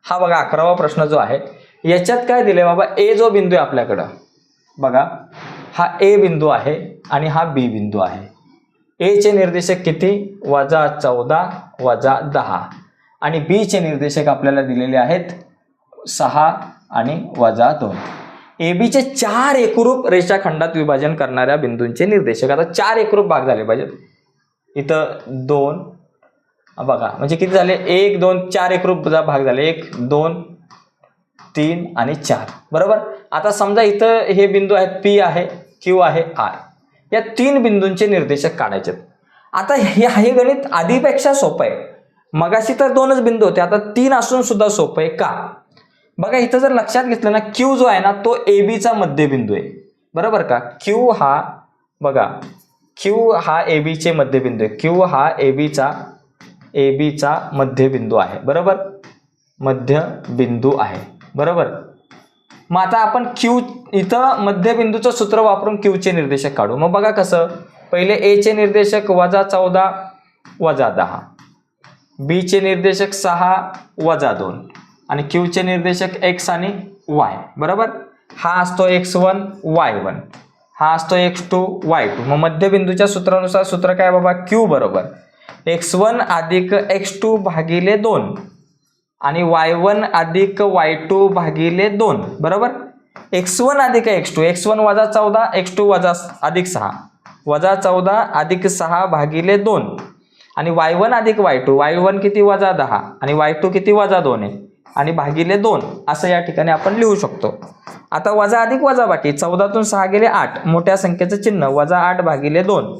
हा बघा 11वा प्रश्न जो आहे याच्यात काय दिलंय बाबा, A जो बिंदू आहे आपल्याकडं बघा हा A बिंदू आहे आणि हा B बिंदू आहे. A चे निर्देशक किती -14 -10 आणि B चे निर्देशक आपल्याला दिलेले आहेत 6 आणि -2. AB चे 4 एकरूप रेषाखंडात विभाजन करणाऱ्या बिंदूंचे निर्देशक. आता 4 एकरूप भाग झाले पाहिजेत. इथं 2 बघा म्हणजे किती झाले 1 2 4 एकरूप भाग झाले 1 2 3 आणि 4. बरोबर. आता समजा इथं हे बिंदू आहेत P आहे, Q आहे, R, या 3 बिंदूंचे निर्देशक काढायचे. आता हे गणित आधीपेक्षा सोपं आहे. मगाशी तर 2च बिंदू होते, आता 3 असून सुद्धा सोपं आहे. का? बघा इथं जर लक्षात घेतलं ना, Q जो आहे ना तो AB चा मध्यबिंदू आहे. बरोबर का? Q हा बघा Q हा AB चे मध्यबिंदू आहे. Q हा AB चा मध्यबिंदू आहे. बरोबर, मध्यबिंदू आहे. बरोबर. मग आता आपण Q इथं मध्यबिंदूचं सूत्र वापरून Q चे निर्देशक काढू. मग बघा कसं, पहिले A चे निर्देशक -14 -10 बी चे निर्देशक 6 वजा 2 आणि क्यू चे निर्देशक x आणि y बरोबर. हा असतो x1 y1, हा असतो x2 y2. मग मध्यबिंदूच्या सूत्रानुसार सूत्र काय बाबा, q बरोबर x1 अधिक x2 भागिले 2 आणि y1 अधिक y2 भागिले 2 बरोबर. x1 अधिक x2, x1 वजा 14 x2 वजा अधिक 6 वजा 14 अधिक 6 भागिले 2 आणि y1 अधिक y2, y1 किती वजा 10 आणि y2 किती वजा 2 आहे आणि भागिले 2 असं या ठिकाणी आपण लिहू शकतो. आता वजा अधिक वजा बाकी, 14 तून 6 गेले 8, मोठ्या संख्येचं चिन्ह वजा 8 भागिले 2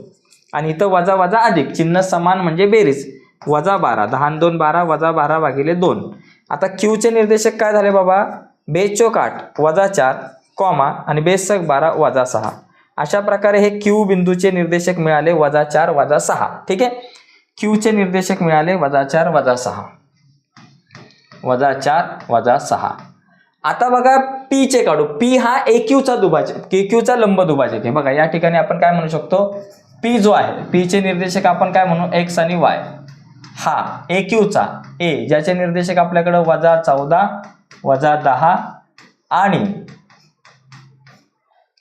आणि इथं वजा वजा अधिक चिन्ह समान म्हणजे बेरीज वजा 12, 10 आणि 2 12 वजा 12 भागिले 2. आता क्यू चे निर्देशक काय झाले बाबा, बेस चौक 8 वजा 4 कॉमा आणि बेस चौक 12 वजा 6. अशा प्रकारे हे क्यू बिंदूचे निर्देशक मिळाले वजा 4 वजा 6. ठीक आहे, क्यू चे निर्देशक मिळाले वजा 4 वजा 6 वजा 4 वजा 6. आता बघा पी चे काढू. पी हा AQ चा दुभाजक, KQ चा लंब दुभाजक आहे. बघा या ठिकाणी आपण काय म्हणू शकतो, पी जो आहे पी चे निर्देशक आपण काय म्हणू, x आणि y. हा AQ चा A ज्याचे निर्देशक आपल्याकडे वजा 14 वजा 10 आणि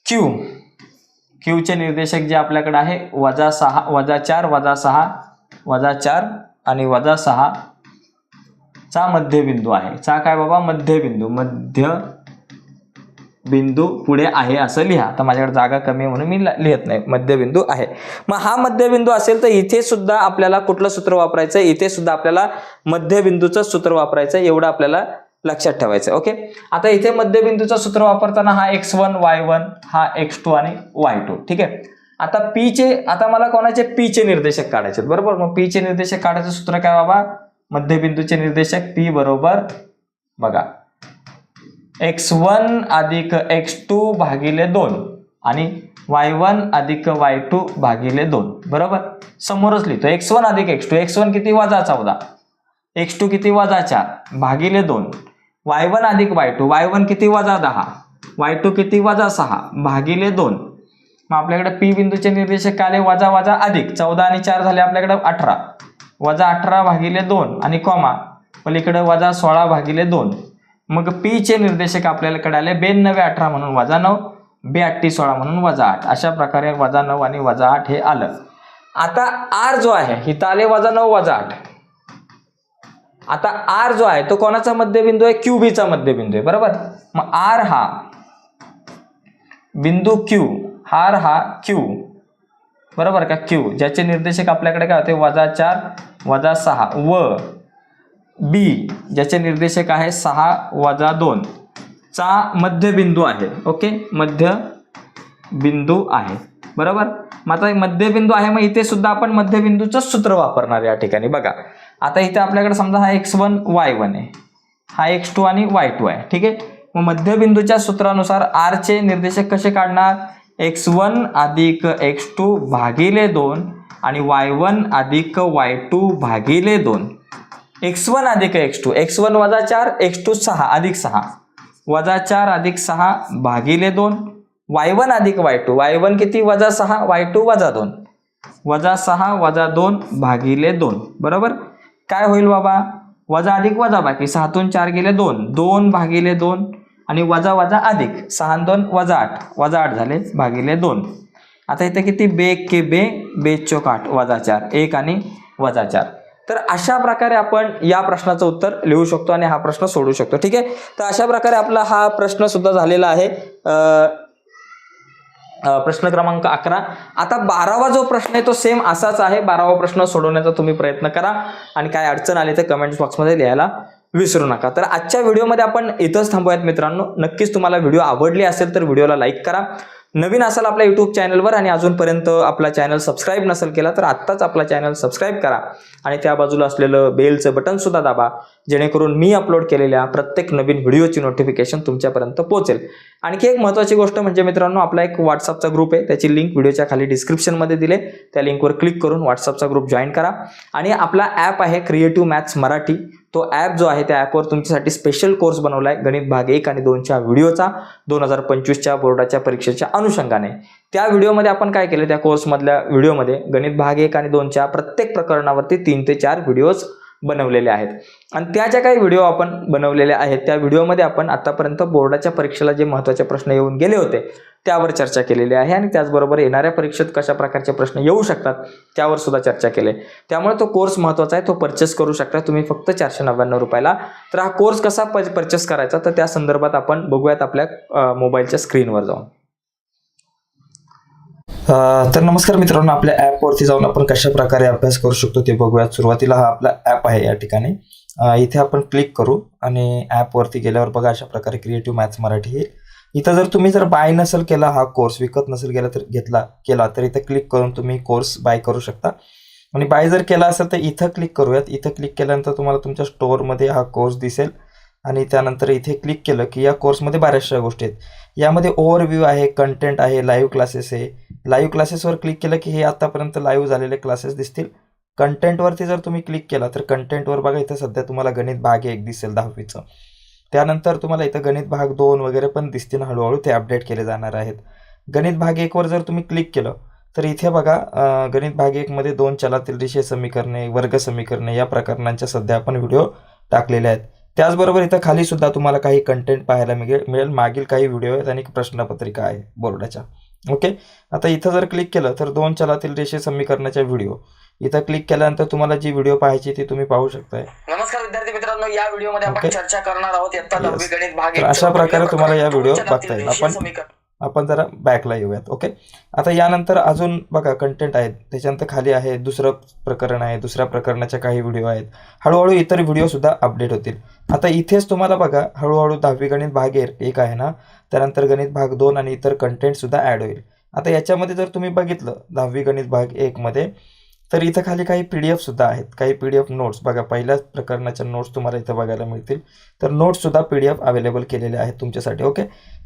क्यू चे निर्देशक जे आपल्याकडे आहे वजा 6 वजा 4 वजा 6 वजा 4 आणि वजा 6 चा मध्यबिंदू आहे. चा काय बाबा, मध्यबिंदू. मध्यबिंदू पुढे आहे असं लिहा. आता माझ्याकडे जागा कमी आहे म्हणून मी लिहित नाही, मध्यबिंदू आहे. मग हा मध्यबिंदू असेल तर इथे सुद्धा आपल्याला कुठलं सूत्र वापरायचं, इथे सुद्धा आपल्याला मध्यबिंदूचं सूत्र वापरायचं, एवढं आपल्याला लक्षात ठेवायचं. ओके, आता इथे मध्यबिंदूचं सूत्र वापरताना हा x1 y1 हा x2 आणि y2. ठीक आहे. आता पी चे, आता मला कोणाचे पी चे निर्देशक काढायचे बरोबर. मग पी चे निर्देशक काढायचं सूत्र काय बाबा, मध्यबिंदूचे निर्देशक p बरोबर बघा x1 अधिक x2 भागिले 2 आणि y1 अधिक y2 भागिले 2 बरोबर. समोरच लिहितो x1 अधिक x2, x1 किती वजा 14, x2 किती वजा 4 भागिले 2, y1 अधिक y2, y1 किती वजा 10, y2 किती वजा 6 भागिले 2. मग आपल्याकडे पी बिंदूचे निर्देशक आले वजा वजा अधिक, 14 आणि 4 झाले आपल्याकडे 18, वजा 18 भागिले 2 आणि कॉमा पलीकडे वजा 16 भागिले 2. मग पी चे निर्देशक आपल्याकडे आले 92 18 म्हणून वजा 9, 82 16 म्हणून वजा 8. अशा प्रकारे वजा 9 आणि वजा 8 हे आलं. आता आर जो आहे इथं आले वजा 9 वजा 8. आता आर जो आहे तो कोणाचा मध्यबिंदू आहे, क्यूबीचा मध्यबिंदू आहे बरोबर. मग आर हा बिंदू क्यू, आर हा क्यू बरोबर का, क्यू ज्याचे निर्देशक आपल्याकडे काय होते वजा 4 वजा 6 व बी ज्याचे निर्देशक आहे 6 वजा 2 चा मध्यबिंदू आहे. ओके, मध्यबिंदू आहे बरोबर. मग आता मध्यबिंदू आहे, मग इथे सुद्धा आपण मध्यबिंदूचं सूत्र वापरणार या ठिकाणी. बघा आता इथे आपल्याकडे समजा हा x1 y1 आहे, हा x2 आणि y2 आहे. ठीक आहे. मग मध्यबिंदूच्या सूत्रानुसार r चे निर्देशक कसे काढणार, x1 अधिक x2 भागिले 2 आणि y1 अधिक y2 भागिले 2. x1 अधिक x2, x1 वजा 4 x2 6 अधिक 6 वजा 4 अधिक 6 भागिले 2, y1 अधिक y2, y1 किती वजा 6 y2 वजा 2 वजा 6 वजा 2 भागिले 2 बरोबर. काय होईल बाबा, वजा अधिक वजा बाकी, 6 तून 4 गेले 2, 2 भागिले 2 आणि वजा वजा अधिक 6 2 वजा 8, वजा 8 झाले भागिले 2. आता इथे किती बे के बे, बेस चौक 8 वजा 4 1 आणि वजा 4. तर अशा प्रकारे आपण या प्रश्नाचं उत्तर लिहू शकतो आणि हा प्रश्न सोडवू शकतो. ठीक आहे. तर अशा प्रकारे आपला हा प्रश्न सुद्धा झालेला आहे, प्रश्न क्रमांक 11. आता 12वा जो प्रश्न आहे तो सेम असाच आहे. 12वा प्रश्न सोडवण्याचा तुम्ही प्रयत्न करा आणि काय अडचण आली तर कमेंट्स बॉक्समध्ये लिहायला विसरू नका. तर आजच्या व्हिडिओमध्ये आपण इथंच थांबूयात मित्रांनो. नक्कीच तुम्हाला व्हिडिओ आवडली असेल तर व्हिडिओला लाईक करा. नवीन असाल आपल्या यूट्यूब चॅनलवर आणि अजूनपर्यंत आपला चॅनल सबस्क्राईब नसेल केला तर आत्ताच आपला चॅनल सबस्क्राईब करा आणि त्या बाजूला असलेलं बेलचं बटन सुद्धा दाबा, जेणेकरून मी अपलोड केलेल्या प्रत्येक नवीन व्हिडिओची नोटिफिकेशन तुमच्यापर्यंत पोहोचेल. आणखी एक महत्त्वाची गोष्ट म्हणजे मित्रांनो, आपला एक व्हॉट्सअपचा ग्रुप आहे, त्याची लिंक व्हिडिओच्या खाली डिस्क्रिप्शनमध्ये दिले. त्या लिंकवर क्लिक करून व्हॉट्सअपचा ग्रुप जॉईन करा. आणि आपला ॲप आहे क्रिएटिव्ह मॅथ्स मराठी. तो ॲप जो आहे त्या ॲपवर तुमच्यासाठी स्पेशल कोर्स बनवला आहे गणित भाग 1 आणि 2च्या व्हिडिओचा 2025च्या बोर्डाच्या परीक्षेच्या अनुषंगाने. त्या व्हिडिओमध्ये आपण काय केलं, त्या कोर्समधल्या व्हिडिओमध्ये गणित भाग 1 आणि 2च्या प्रत्येक प्रकरणावरती 3 ते 4 व्हिडिओज बनवलेले आहेत. आणि त्या ज्या काही व्हिडिओ आपण बनवलेल्या आहेत त्या व्हिडिओमध्ये आपण आतापर्यंत बोर्डाच्या परीक्षेला जे महत्त्वाचे प्रश्न येऊन गेले होते त्यावर चर्चा केलेली आहे आणि त्याचबरोबर येणाऱ्या परीक्षेत कशा प्रकारचे प्रश्न येऊ शकतात त्यावर सुद्धा चर्चा केली. त्यामुळे तो कोर्स महत्त्वाचा आहे, तो परचेस करू शकता तुम्ही फक्त 499 रुपयाला. तर हा कोर्स कसा परचेस करायचा तर त्या संदर्भात आपण बघूयात आपल्या मोबाईलच्या स्क्रीनवर जाऊन. तर नमस्कार मित्रांनो, आपल्या ॲपवरती जाऊन आपण कशा प्रकारे अभ्यास करू शकतो ते बघूयात. सुरुवातीला हा आपला ॲप आहे, या ठिकाणी इथे आपण क्लिक करू आणि ॲपवरती गेल्यावर बघा अशा प्रकारे क्रिएटिव्ह मॅथ्स मराठी येईल. इथं तुम्ही जर बाय नसेल केला, हा कोर्स विकत नसेल केला तर इथं क्लिक करून तुम्ही कोर्स बाय करू शकता. आणि बाय जर केला असेल तर इथं क्लिक करूयात. इथं क्लिक केल्यानंतर तुम्हाला तुमच्या स्टोअरमध्ये हा कोर्स दिसेल आणि त्यानंतर इथे क्लिक केलं की या कोर्समध्ये बऱ्याचशा गोष्टी आहेत. यामध्ये ओव्हरव्ह्यू आहे, कंटेंट आहे, लाईव्ह क्लासेस आहे. लाईव्ह क्लासेसवर क्लिक केलं की हे आतापर्यंत लाईव्ह झालेले क्लासेस दिसतील. कंटेंटवरती जर तुम्ही क्लिक केला तर कंटेंटवर बघा इथं सध्या तुम्हाला गणित भाग 1 दिसेल 10वीचं. त्यानंतर तुम्हाला इथं गणित भाग 2 वगैरे पण दिसतील, हळूहळू ते अपडेट केले जाणार आहेत. गणित भाग 1 वर जर तुम्ही क्लिक केलं तर इथे बघा गणित भाग 1 मध्ये 2 चलातील रेषीय समीकरणे, वर्ग समीकरणे या प्रकरणांच्या सध्या आपण व्हिडिओ टाकलेले आहेत. त्याचबरोबर इथं खाली सुद्धा तुम्हाला काही कंटेंट पाहायला मिळेल. मागील काही व्हिडिओ आहेत आणि प्रश्नपत्रिका आहे बोर्डाच्या. ओके, आता इथं जर क्लिक केलं तर 2 चलातील रेषीय समीकरणाच्या व्हिडिओ इथं क्लिक केल्यानंतर तुम्हाला जी व्हिडिओ पाहायची ती तुम्ही पाहू शकताय. नमस्कार विद्यार्थी मित्रांनो, या व्हिडिओमध्ये आपण चर्चा करणार आहोत इयत्ता 10वी गणित भाग 1. अशा प्रकारे तुम्हाला या व्हिडिओ बघता येईल. आपण जरा बॅकला येऊयात. ओके, आता यानंतर अजून बघा कंटेंट आहेत, त्याच्यानंतर खाली आहे दुसरं प्रकरण आहे, दुसऱ्या प्रकरणाच्या काही व्हिडिओ आहेत. हळूहळू इतर व्हिडिओ सुद्धा अपडेट होतील. आता इथेच तुम्हाला बघा हळूहळू 10वी गणित भाग 1 आहे ना, त्यानंतर गणित भाग 2 आणि इतर कंटेंट सुद्धा ॲड होईल. आता याच्यामध्ये जर तुम्ही बघितलं 10वी गणित भाग 1 मध्ये तर इथं खाली काही PDF सुद्धा आहेत, काही PDF नोट्स बघा, पहिल्याच प्रकरणाच्या नोट्स तुम्हाला इथं बघायला मिळतील. तर नोट्स सुद्धा PDF अवेलेबल केलेले आहेत तुमच्यासाठी. ओके,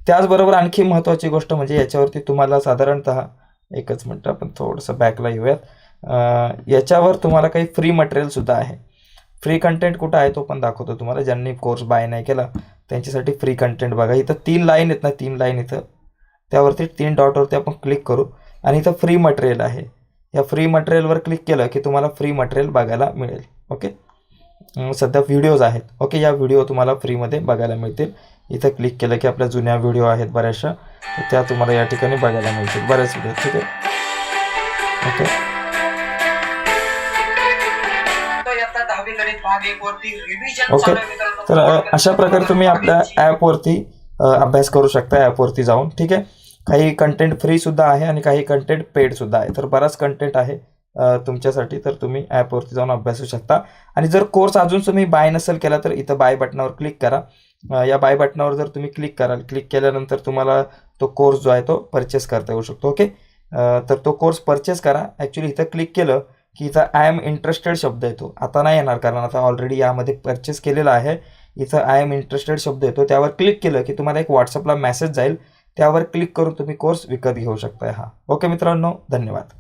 त्याचबरोबर आणखी महत्त्वाची गोष्ट म्हणजे याच्यावरती तुम्हाला साधारणतः एकच मिनटं आपण थोडंसं बॅकला येऊयात. याच्यावर तुम्हाला काही फ्री मटेरियल सुद्धा आहे. फ्री कंटेंट कुठं आहे तो पण दाखवतो तुम्हाला. ज्यांनी कोर्स बाय नाही केला त्यांच्यासाठी फ्री कंटेंट बघा, इथं 3 लाईन आहेत ना, 3 लाईन इथं त्यावरती 3 डॉटवरती आपण क्लिक करू आणि इथं फ्री मटेरियल आहे. या फ्री मटेरियलवर क्लिक केलं की तुम्हाला फ्री मटेरियल बघायला मिळेल. ओके, सध्या व्हिडिओज आहेत. ओके, या व्हिडिओ तुम्हाला फ्रीमध्ये बघायला मिळतील. इथं क्लिक केलं की आपल्या जुन्या व्हिडिओ आहेत बऱ्याचशा, तर त्या तुम्हाला या ठिकाणी बघायला मिळतील, बऱ्याच व्हिडिओ. ठीक आहे, ओके. ओके, तर अशा प्रकारे तुम्ही आपल्या ॲपवरती अभ्यास करू शकता, ॲपवरती जाऊन. ठीक आहे, काही कंटेंट फ्री सुद्धा आहे आणि काही कंटेंट पेड सुद्धा आहे. तर बराच कंटेंट आहे तुमच्यासाठी, तर तुम्ही ॲपवरती जाऊन अभ्यासू शकता. आणि जर कोर्स अजून तुम्ही बाय नसेल केला तर इथं बाय बटनावर क्लिक करा. या बाय बटनावर जर तुम्ही क्लिक कराल, क्लिक केल्यानंतर तुम्हाला तो कोर्स जो आहे तो परचेस करता येऊ शकतो. ओके, तर तो कोर्स परचेस करा. ॲक्च्युली इथं क्लिक केलं की इथं आय एम इंटरेस्टेड शब्द येतो, आता नाही येणार कारण आता ऑलरेडी यामध्ये परचेस केलेला आहे. इथं आय एम इंटरेस्टेड शब्द येतो, त्यावर क्लिक केलं की तुम्हाला एक व्हॉट्सअपला मेसेज जाईल, त्यावर क्लिक करून तुम्ही कोर्स विकत घेऊ शकताय. हा ओके मित्रांनो, धन्यवाद.